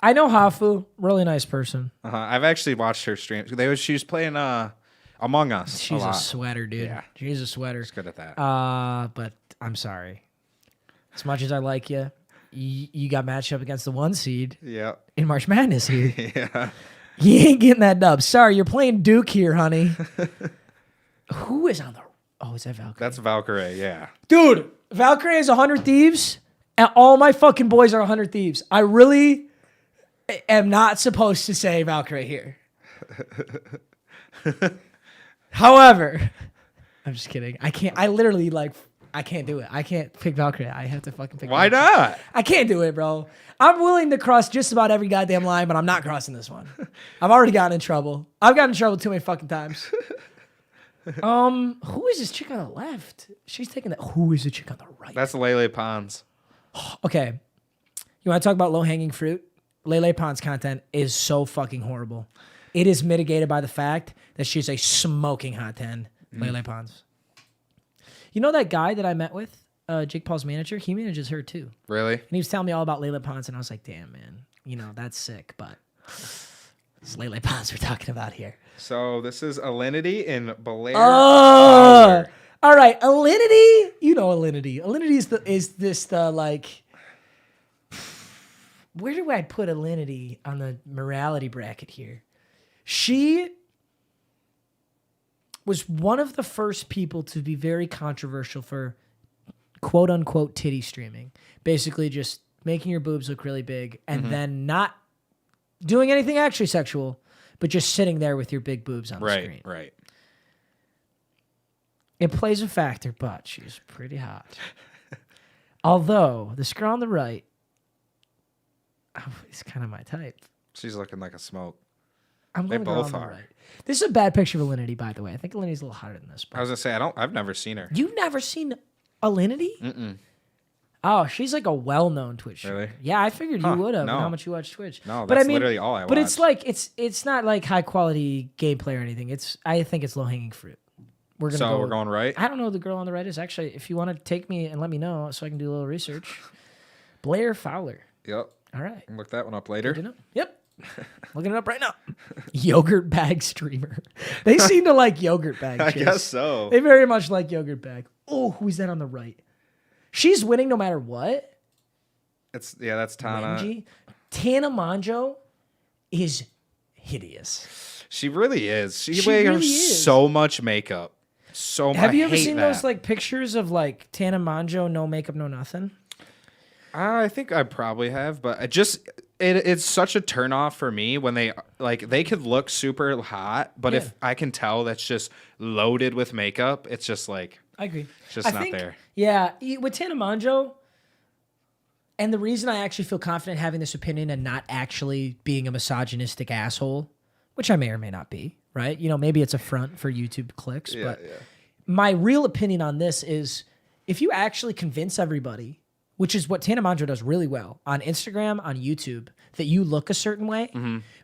I know Hafu. Really nice person. I've actually watched her streams. She was playing Among Us. She's a a lot. sweater, dude. Yeah. She's a sweater. She's good at that. But I'm sorry. As much as I like you, you got matched up against the 1 seed yeah. in March Madness here. Yeah. You ain't getting that dub. Sorry, you're playing Duke here, honey. Who is on the... Oh, is that Valkyrie? That's Valkyrie, yeah. Dude, Valkyrie is 100 Thieves, and all my fucking boys are 100 Thieves. I really am not supposed to say Valkyrie here. However, I'm just kidding. I can't. I literally I can't do it. I can't pick Valkyrie. I have to fucking pick. Why Valkyrie. not? I can't do it, bro. I'm willing to cross just about every goddamn line, but I'm not crossing this one. I've already gotten in trouble. I've gotten in trouble too many fucking times. Who is this chick on the left? She's taking that. Who is the chick on the right? That's Lele Pons. Okay. You want to talk about low-hanging fruit? Lele Pons content is so fucking horrible. It is mitigated by the fact that she's a smoking hot 10. Lele Pons. You know that guy that I met with, Jake Paul's manager? He manages her too. Really? And he was telling me all about Lele Pons, and I was like, damn, man. You know, that's sick, but it's Lele Pons we're talking about here. So this is Alinity in Blair. Oh! All right, Alinity. You know Alinity. Alinity is the like... Where do I put Alinity on the morality bracket here? She was one of the first people to be very controversial for quote unquote titty streaming. Basically just making your boobs look really big and then not doing anything actually sexual, but just sitting there with your big boobs on the screen. Right. It plays a factor, but she's pretty hot. Although this girl on the right is kind of my type. She's looking like a smoke. I'm They going to go both on the are. right. This is a bad picture of Alinity, by the way. I think Alinity's a little hotter than this. I was gonna say I've never seen her. You've never seen Alinity? Mm-mm. Oh, she's like a well-known Twitch streamer. Really? Yeah, I figured you would have. no. How much you watch Twitch? No, but that's I mean, literally all I But it's watch. like it's not like high quality gameplay or anything. I think it's low-hanging fruit. We're going right. I don't know who the girl on the right is. Actually, if you want to take me and let me know so I can do a little research. Blair Fowler. Yep. All right. Look that one up Good later. to know. Yep. Looking it up right now. Yogurt bag streamer. They seem to like yogurt bag. I chicks. guess so. They very much like yogurt bag. Oh, who's that on the right? She's winning no matter what. That's Tana. Renji. Tana Monjo is hideous. She really is. She She wears really is. so much makeup. So much. Have you ever seen those like pictures of like Tana Monjo, no makeup, no nothing? I think I probably have, but it's such a turnoff for me when they could look super hot, but if I can tell that's just loaded with makeup, it's just like I agree. it's just not there. Yeah, with Tana Monjo, and the reason I actually feel confident having this opinion and not actually being a misogynistic asshole, which I may or may not be, right? You know, maybe it's a front for YouTube clicks, but my real opinion on this is if you actually convince everybody, which is what Tana Monjo does really well on Instagram, on YouTube, that you look a certain way,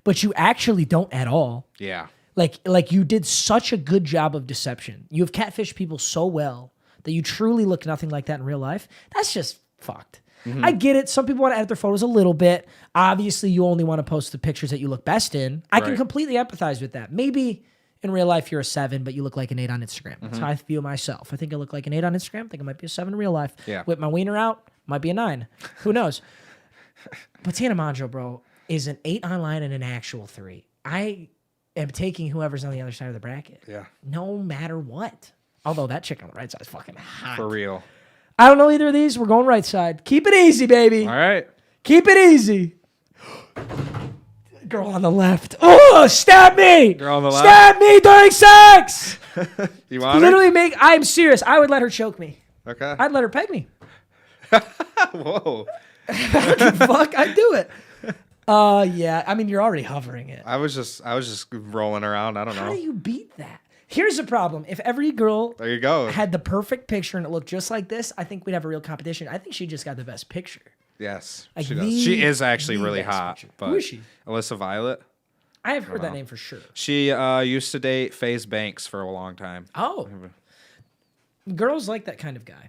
but you actually don't at all. Yeah. Like you did such a good job of deception. You have catfished people so well that you truly look nothing like that in real life. That's just fucked. I get it. Some people want to edit their photos a little bit. Obviously, you only want to post the pictures that you look best in. I can completely empathize with that. Maybe in real life you're a 7, but you look like an 8 on Instagram. That's how I feel myself. I think I look like an 8 on Instagram. I think I might be a 7 in real life. Yeah. With my wiener out, might be a 9. Who knows? But Tana Monjo, bro, is an 8 online and an actual 3. I am taking whoever's on the other side of the bracket. Yeah. No matter what. Although that chick on the right side is fucking hot. For real. I don't know either of these. We're going right side. Keep it easy, baby. All right. Keep it easy. Girl on the left. Oh, stab me. Girl on the left. Stab me during sex. You want Literally I'm serious. I would let her choke me. her? Okay. I'd let her peg me. Whoa. Fuck, I'd do it. Yeah. I mean, you're already hovering it. I was just rolling around. I don't How know. do you beat that? Here's the problem. If every girl There you go. had the perfect picture and it looked just like this, I think we'd have a real competition. I think she just got the best picture. Yes, Like she does. the- She is actually the really best hot. picture. But Who is she? Alyssa Violet. I have heard that name for sure. She used to date FaZe Banks for a long time. Oh. Girls like that kind of guy.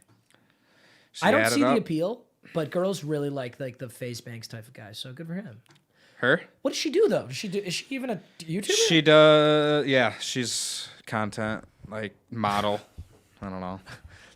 She I don't added see the up. appeal, but girls really like the FaZe Banks type of guy. So good for him. Her? What does she do though? Does she do? Is she even a YouTuber? She does. Yeah, she's content like model. I don't know.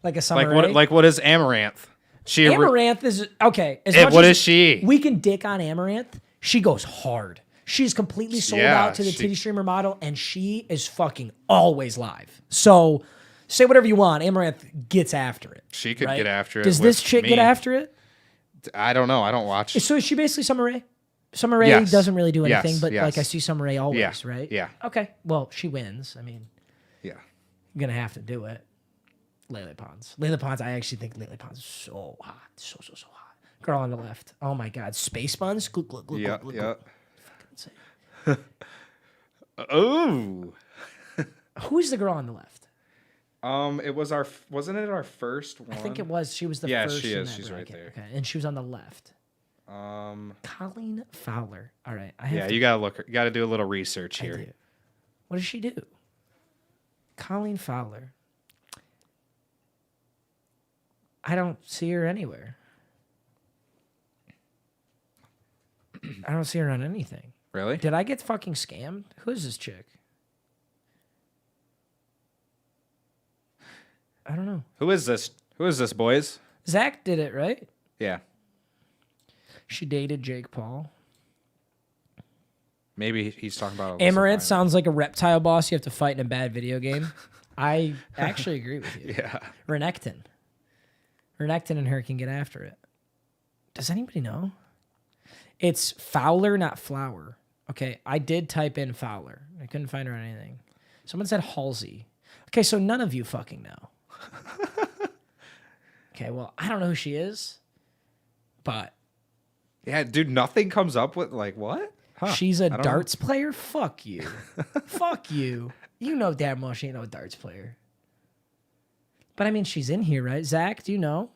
like a summer. What is Amaranth? She Amaranth is okay. As Eh, much what as is she? We can dick on Amaranth. She goes hard. She's completely sold Yeah, out to the she- titty streamer model, and she is fucking always live. So say whatever you want. Amaranth gets after it. She could right? get after it. Does with this chick me. get after it? I don't know. I don't watch. So is she basically Summer Rae? Summer Rae Yes. doesn't really do anything, Yes, but yes. like I see Summer Rae always, Yeah, right? yeah. Okay. Well, she wins. I mean, Yeah. I'm gonna have to do it. Lele Pons. Lele Pons. I actually think Lele Pons is so hot, so hot. Girl on the left. Oh my God. Space buns. Glug, glug, glug, Yeah. glug, Yeah. glug. Fucking insane. Oh. Who's the girl on the left? It was wasn't it our first one? I think it was. She was the Yeah, first. she in is. that She's right bracket. there. Okay, and she was on the left. Colleen Fowler. All right. I have Yeah, to you gotta look. You gotta do a little research I here. do. What does she do? Colleen Fowler. I don't see her anywhere. I don't see her on anything. Really? Did I get fucking scammed? Who is this chick? I don't know. Who is this? Who is this, boys? Zach did it, right? Yeah. She dated Jake Paul. Maybe he's talking about Alyssa Amaranth Bryant. sounds like a reptile boss you have to fight in a bad video game. I actually agree with you. Yeah. Renekton and her can get after it. Does anybody know? It's Fowler, not Flower. Okay, I did type in Fowler. I couldn't find her on anything. Someone said Halsey. Okay, so none of you fucking know. Okay, well, I don't know who she is, but Yeah, dude, nothing comes up with like what? Huh, she's a I don't know. darts player? Fuck you. Fuck you. You know damn well she ain't no darts player. But I mean, she's in here, right? Zach, do you know?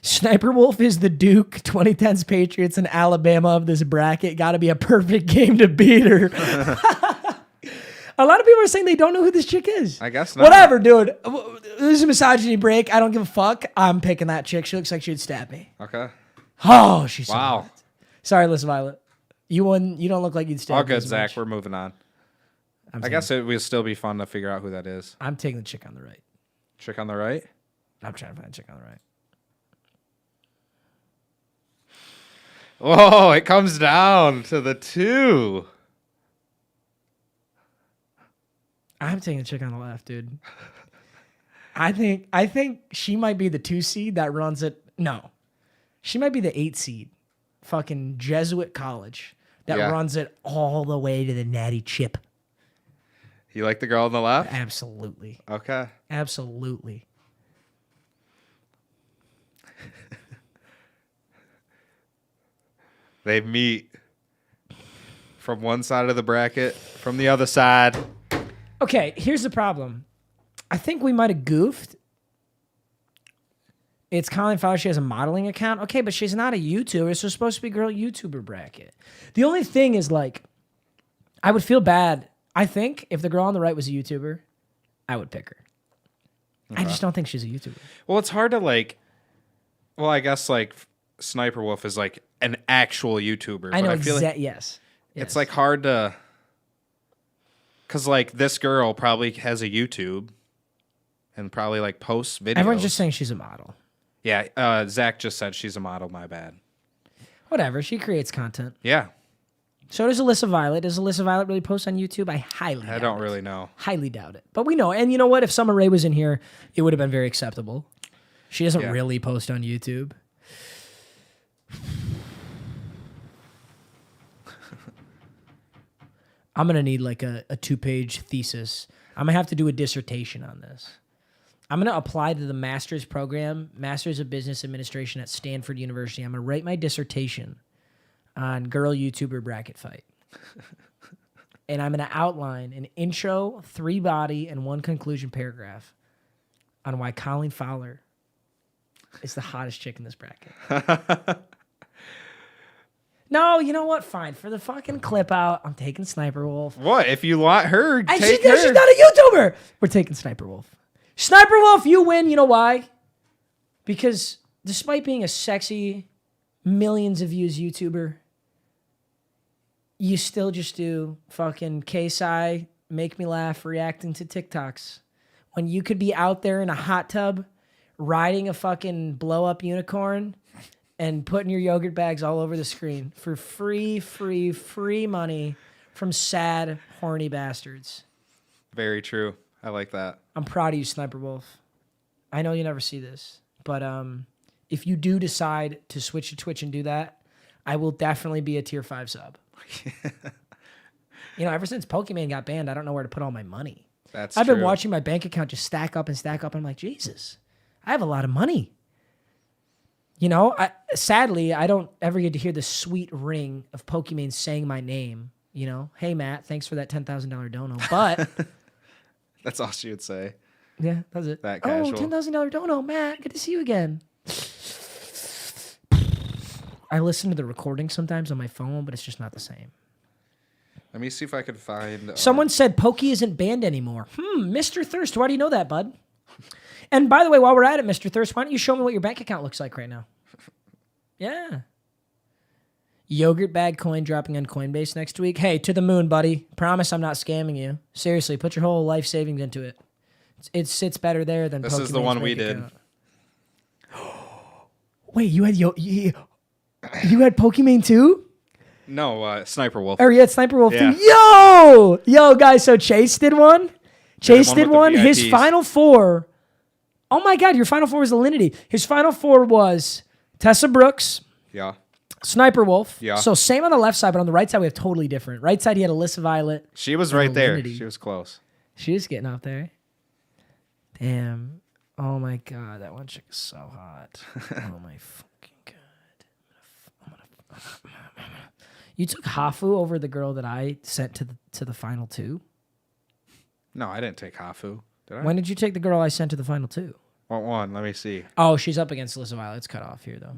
Sniper Wolf is the Duke 2010s Patriots and Alabama of this bracket. Got to be a perfect game to beat her. A lot of people are saying they don't know who this chick is. I guess not. Whatever, dude. This is a misogyny break. I don't give a fuck. I'm picking that chick. She looks like she'd stab me. Okay. Oh, she's so Wow. hot. Sorry, Liz Violet. You won. You don't look like you'd stab All me good, as Zach. much. We're moving on. I'm I taking- guess it would still be fun to figure out who that is. I'm taking the chick on the right. Chick on the right. I'm trying to find a chick on the right. Whoa! It comes down to the two. I'm taking the chick on the left, dude. I think she might be the 2 seed that runs it. No, she might be the 8 seed. Fucking Jesuit college that Yeah. runs it all the way to the natty chip. You like the girl on the left? Absolutely, Okay. absolutely. They meet from one side of the bracket, from the other side. Okay, here's the problem. I think we might have goofed. It's Colin Fowler. She has a modeling account. Okay, but she's not a YouTuber. So it's supposed to be girl YouTuber bracket. The only thing is, like, I would feel bad. I think if the girl on the right was a YouTuber, I would pick her. I just don't think she's a YouTuber. Well, it's hard to like. Well, I guess like Sniper Wolf is like an actual YouTuber. I know but I feel like exactly. Yes. it's like hard to. Cause like this girl probably has a YouTube, and probably like posts videos. Everyone's just saying she's a model. Yeah, Zach just said she's a model. My bad. Whatever. She creates content. Yeah, So does Alyssa Violet. Does Alyssa Violet really post on YouTube? I highly doubt I don't it. really know. Highly doubt it. But we know. And you know what? If Summer Rae was in here, it would have been very acceptable. She doesn't Yeah. really post on YouTube. I'm going to need like a 2-page thesis. I'm going to have to do a dissertation on this. I'm going to apply to the master's program, Master's of Business Administration at Stanford University. I'm going to write my dissertation on girl YouTuber bracket fight. And I'm going to outline an intro, 3 body, and 1 conclusion paragraph on why Colleen Fowler is the hottest chick in this bracket. No, you know what? Fine. For the fucking clip out, I'm taking Sniper Wolf. What if you want her? And Take she's her. not a YouTuber. We're taking Sniper Wolf. Sniper Wolf, you win. You know why? Because despite being a sexy, millions of views YouTuber, you still just do fucking KSI, make me laugh, reacting to TikToks. When you could be out there in a hot tub, riding a fucking blow up unicorn and putting your yogurt bags all over the screen for free money from sad, horny bastards. Very true. I like that. I'm proud of you, Sniper Wolf. I know you never see this, but if you do decide to switch to Twitch and do that, I will definitely be a tier 5 sub. Ever since Pokemon got banned, I don't know where to put all my money. I've been watching my bank account just stack up and stack up. And I'm like, Jesus, I have a lot of money. Sadly, I don't ever get to hear the sweet ring of Pokemon saying my name. Hey, Matt, thanks for that $10,000 dono. But That's all she would say. yeah, that's it. That Oh, casual. $10,000 dono, Matt. Good to see you again. I listen to the recording sometimes on my phone, but it's just not the same. Let me see if I could find. Someone said Pokey isn't banned anymore. Mr. Thirst, why do you know that, bud? And by the way, while we're at it, Mr. Thirst, why don't you show me what your bank account looks like right now? Yeah. Yogurt bag coin dropping on Coinbase next week. Hey, to the moon, buddy. Promise I'm not scamming you. Seriously, put your whole life savings into it. It sits better there than This is the Pokemon's one we bank did. account. Wait, you had you had Pokemon too? No, Sniper Wolf. Or you had Sniper Wolf Yeah. too? Yo, guys, so Chase did one. Chase one did with the one. His VIPs. final four. Oh my God, your final four was Alinity. His final four was Tessa Brooks, Yeah. Sniper Wolf. Yeah. So same on the left side, but on the right side we have totally different. Right side he had Alyssa Violet. She was right there. Alinity. She was close. She was getting up there. Damn. Oh my God, that one chick is so hot. Oh my fucking God. You took Hafu over the girl that I sent to the final two? No, I didn't take Hafu. Did I? When did you take the girl I sent to the final two? What one? Let me see. Oh, she's up against Alyssa Violet. It's cut off here, though.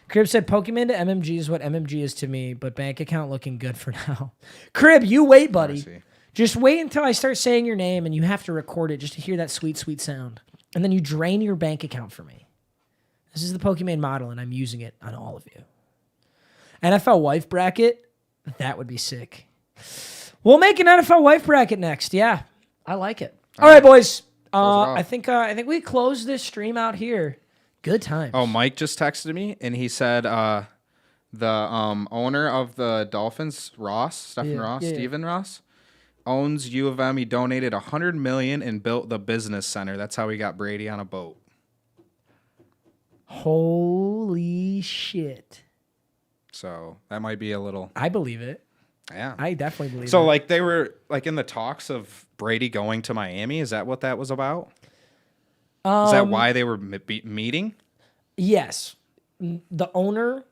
Crib said, Pokemon to MMG is what MMG is to me, but bank account looking good for now. Crib, you wait, buddy. see. Just wait until I start saying your name, and you have to record it just to hear that sweet, sweet sound. And then you drain your bank account for me. This is the Pokemon model, and I'm using it on all of you. NFL wife bracket, that would be sick. We'll make an NFL wife bracket next. Yeah, I like it. All right, boys. off. I think we close this stream out here. Good times. Oh, Mike just texted me and he said the owner of the Dolphins, Stephen Ross, owns U of M. He donated $100 million and built the business center. That's how he got Brady on a boat. Holy shit. So that might be a little. I believe it. Yeah. I definitely believe it. So like they were like in the talks of Brady going to Miami. Is that what that was about? Is that why they were meeting? Yes. The owner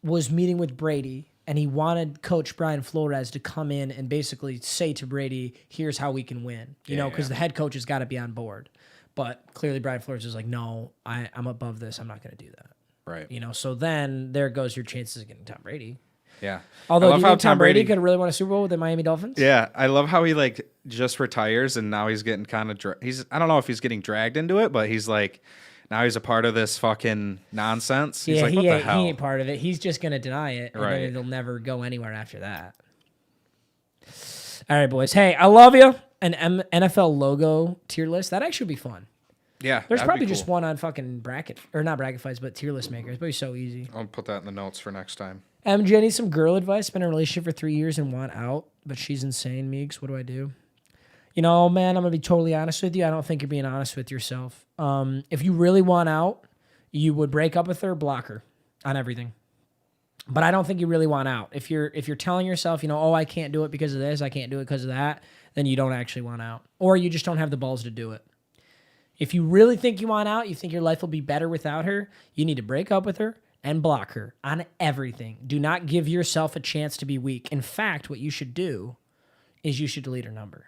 was meeting with Brady, and he wanted Coach Brian Flores to come in and basically say to Brady, here's how we can win. You know, because the head coach has got to be on board. But clearly Brian Flores is like, no, I'm above this. I'm not going to do that. Right. You know, so then there goes your chances of getting Tom Brady. Yeah. Although, I do love you how think Tom Brady could really win a Super Bowl with the Miami Dolphins? Yeah, I love how he like just retires and now he's getting kind of I don't know if he's getting dragged into it, but he's like now he's a part of this fucking nonsense. He's Yeah, like, he what the ain't, hell? he ain't part of it. He's just going to deny it, and Right. then it'll never go anywhere after that. All right, boys. Hey, I love you. An NFL logo tier list. That actually would be fun. Yeah, There's that'd probably be just cool. one on fucking bracket, or not bracket fights, but tier list makers. It'd be so easy. I'll put that in the notes for next time. MJ, I need some girl advice. Been in a relationship for 3 years and want out, but she's insane, Meags. What do I do? You know, man, I'm going to be totally honest with you. I don't think you're being honest with yourself. If you really want out, you would break up with her, block her on everything. But I don't think you really want out. If you're telling yourself, you know, oh, I can't do it because of this, I can't do it because of that, then you don't actually want out. Or you just don't have the balls to do it. If you really think you want out, you think your life will be better without her, you need to break up with her and block her on everything. Do not give yourself a chance to be weak. In fact, what you should do is you should delete her number.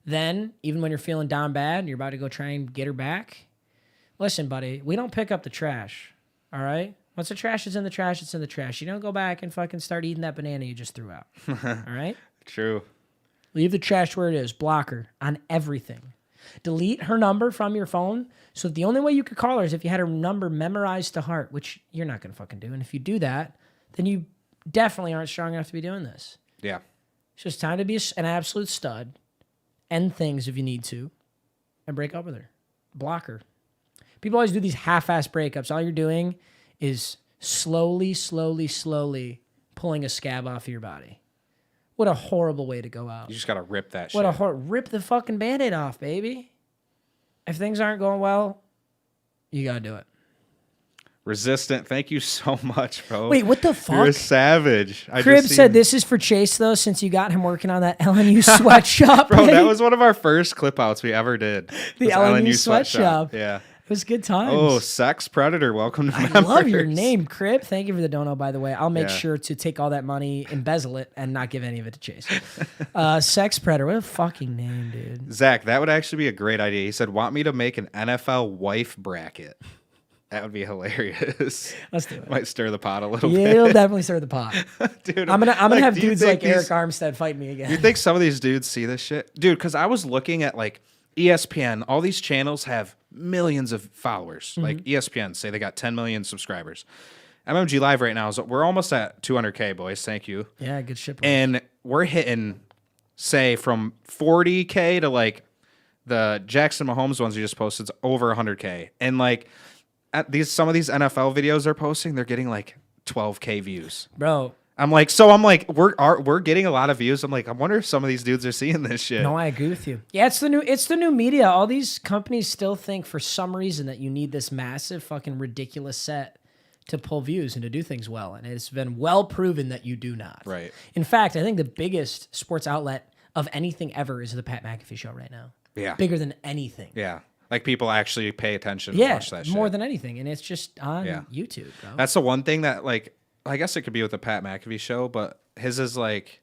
Then, even when you're feeling down bad and you're about to go try and get her back, listen, buddy, we don't pick up the trash, all right? Once the trash is in the trash, it's in the trash. You don't go back and fucking start eating that banana you just threw out, all right? True. Leave the trash where it is. Block her on everything. Delete her number from your phone. So the only way you could call her is if you had her number memorized to heart, which you're not going to fucking do. And if you do that, then you definitely aren't strong enough to be doing this. Yeah. It's just time to be an absolute stud. End things if you need to. And break up with her. Block her. People always do these half-ass breakups. All you're doing is slowly pulling a scab off of your body. What a horrible way to go out. You just got to rip that What shit. a rip the fucking Band-Aid off, baby. If things aren't going well, you got to do it. Resistant, thank you so much, bro. Wait, what the You're fuck? a savage. Crib said this is for Chase, though, since you got him working on that LNU sweatshop. Bro, right? that was one of our first clip outs we ever did. The was LNU sweatshop. Yeah. It was good times. Oh, Sex Predator, welcome to I members. love your name, Crib. Thank you for the dono, by the way. I'll make Yeah. sure to take all that money, embezzle it, and not give any of it to Chase. Sex Predator. What a fucking name, dude. Zach, that would actually be a great idea. He said, want me to make an NFL wife bracket. That would be hilarious. Let's do it. Might stir the pot a little Yeah, bit. it'll definitely stir the pot. Dude, I'm gonna have do you dudes think like Eric these- Armstead fight me again. You think some of these dudes see this shit? Dude, because I was looking at like ESPN, all these channels have millions of followers. Mm-hmm. Like ESPN, say they got 10 million subscribers. MMG Live right now, we're almost at 200K, boys. Thank you. Yeah, good shit. Bro. And we're hitting, say, from 40K to like the Jackson Mahomes ones you just posted, it's over 100K. And like at some of these NFL videos they're posting, they're getting like 12K views. Bro, I'm like, we're getting a lot of views. I'm like, I wonder if some of these dudes are seeing this shit. no, I agree with you. Yeah, it's the new media. All these companies still think for some reason that you need this massive fucking ridiculous set to pull views and to do things well. And it's been well proven that you do not. Right. In fact, I think the biggest sports outlet of anything ever is the Pat McAfee show right now. Yeah. Bigger than anything. Yeah. Like people actually pay attention and Yeah, watch that shit. more than anything. And it's just on Yeah. YouTube, bro. That's the one thing that like I guess it could be with the Pat McAfee show, but his is like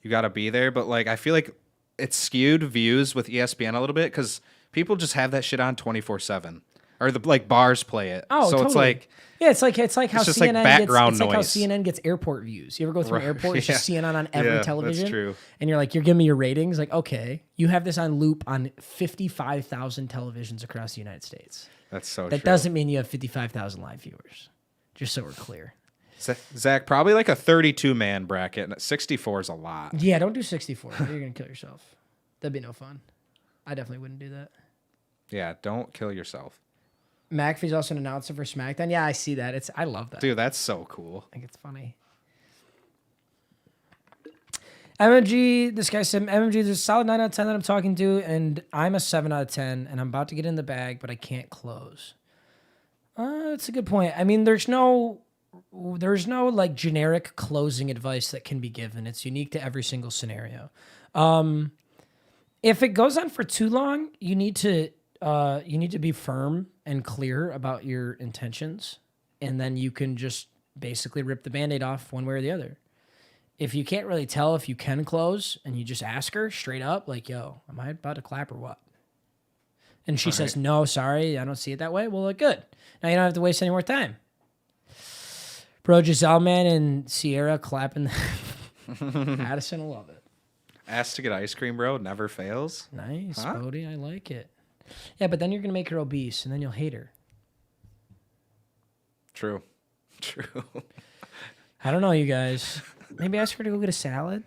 you got to be there. But like I feel like it's skewed views with ESPN a little bit because people just have that shit on 24/7, or the like bars play it. Oh, so totally. it's like Yeah, it's like how just like CNN background gets. It's like how noise. CNN gets airport views. You ever go through an Right, airport? It's just yeah. CNN on every Yeah, that's television. true. And you're like, you're giving me your ratings. Like, okay, you have this on loop on 55,000 televisions across the United States. that's so That true. doesn't mean you have 55,000 live viewers. Just so we're clear. Zach, probably like a 32-man bracket. And 64 is a lot. Yeah, don't do 64. You're gonna kill yourself. That'd be no fun. I definitely wouldn't do that. Yeah, don't kill yourself. McAfee's also an announcer for SmackDown. Yeah, I see that. I love that. Dude, that's so cool. I think it's funny. MMG, this guy said, MMG, there's a solid 9 out of 10 that I'm talking to, and I'm a 7 out of 10, and I'm about to get in the bag, but I can't close. That's a good point. I mean, there's no like generic closing advice that can be given. It's unique to every single scenario. If it goes on for too long, you need to be firm and clear about your intentions, and then you can just basically rip the Band-Aid off one way or the other. If you can't really tell if you can close and you just ask her straight up, like, yo, am I about to clap or what? And she says, no, sorry, I don't see it that way. Well, look, good. Now you don't have to waste any more time. Bro, Giselle, man, and Sierra clapping. Addison will love it. Asked to get ice cream, bro. Never fails. Nice, Huh? Bodie. I like it. Yeah, but then you're going to make her obese, and then you'll hate her. True. True. I don't know, you guys. Maybe ask her to go get a salad.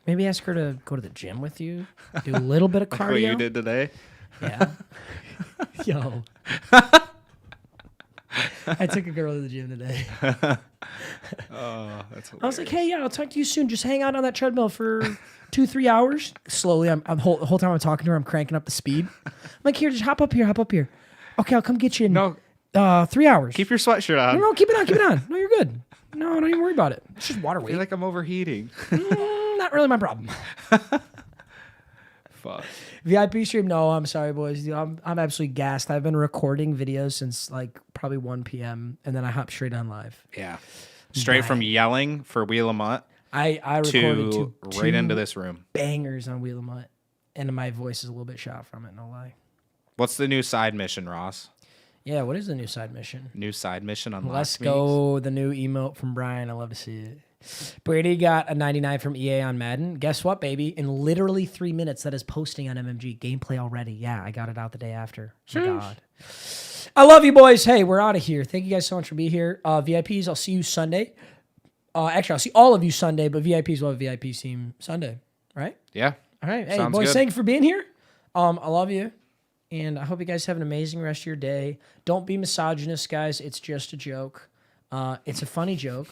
Maybe ask her to go to the gym with you. Do a little bit of cardio. Like what you did today. Yeah. Yo. I took a girl to the gym today. Oh, that's hilarious. I was like, hey, yeah, I'll talk to you soon. Just hang out on that treadmill for 2-3 hours. Slowly, I'm the whole time I'm talking to her, I'm cranking up the speed. I'm like, here, just hop up here. Okay, I'll come get you in No. 3 hours. Keep your sweatshirt on. No, keep it on. No, you're good. No, don't even worry about it. It's just water I weight. feel like I'm overheating. Not really my problem. Fuck. VIP stream? No, I'm sorry, boys. I'm absolutely gassed. I've been recording videos since like probably 1 p.m. and then I hop straight on live. Yeah. Straight from yelling for Wheel of Mutt I recorded to two right into this room. bangers on Wheel of Mutt, and my voice is a little bit shot from it. No lie. What's the new side mission, Ross? Yeah, what is the new side mission? New side mission on Let's go. The new emote from Brian. I love to see it. Brady got a 99 from EA on Madden. Guess what, baby? In literally 3 minutes, that is posting on MMG. Gameplay already. Yeah, I got it out the day after. Oh my God. I love you, boys. Hey, we're out of here. Thank you guys so much for being here. VIPs, I'll see you Sunday. Actually, I'll see all of you Sunday, but VIPs will have a VIP team Sunday. Right? Yeah. All right. Hey, Sounds boys, good. thank you for being here. I love you. And I hope you guys have an amazing rest of your day. Don't be misogynist, guys. It's just a joke. It's a funny joke,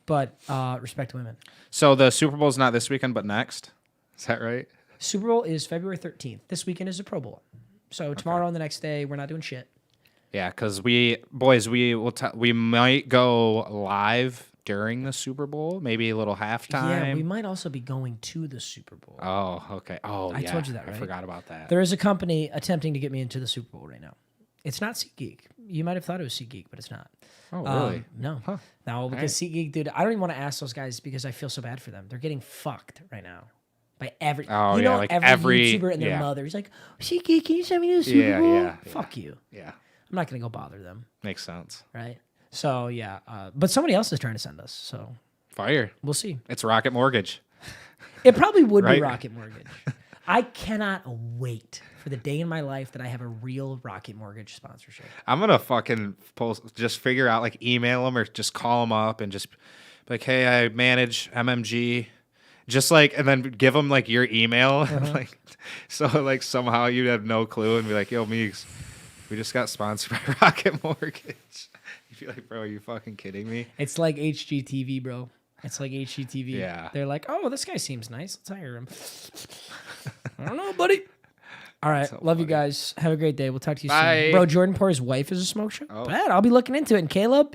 but respect women. So the Super Bowl's not this weekend, but next. Is that right? Super Bowl is February 13th. This weekend is the Pro Bowl. So tomorrow and the next day, we're not doing shit. Yeah, because we might go live during the Super Bowl, maybe a little halftime. Yeah, we might also be going to the Super Bowl. Oh, okay. Oh, I told you that, right? I forgot about that. There is a company attempting to get me into the Super Bowl right now. It's not SeatGeek. You might have thought it was SeatGeek, but it's not. Oh, really? No. Huh. No, because SeatGeek, dude, I don't even want to ask those guys because I feel so bad for them. They're getting fucked right now. By every, Oh, you yeah, know, like every YouTuber and their yeah. mother. He's like, SeatGeek, can you send me to the Super Bowl? Yeah. Fuck you. Yeah, I'm not going to go bother them, makes sense. right? So, yeah. But somebody else is trying to send us, so Fire. we'll see. It's Rocket Mortgage. It probably would be Right? Rocket Mortgage. I cannot wait for the day in my life that I have a real Rocket Mortgage sponsorship. I'm gonna fucking just figure out, like, email them or just call them up and just be like, hey, I manage MMG. Just like, and then give them like your email, like, so like somehow you'd have no clue and be like, yo, Meags, we just got sponsored by Rocket Mortgage. You'd be like, bro, are you fucking kidding me? It's like HGTV, bro. It's like HGTV. Yeah. They're like, oh, this guy seems nice. Let's hire him. I don't know, buddy. All right. So Love you funny. guys. Have a great day. We'll talk to you Bye. soon. Bro, Jordan Poor's wife is a smoke show? Oh. Bad. I'll be looking into it. And Caleb,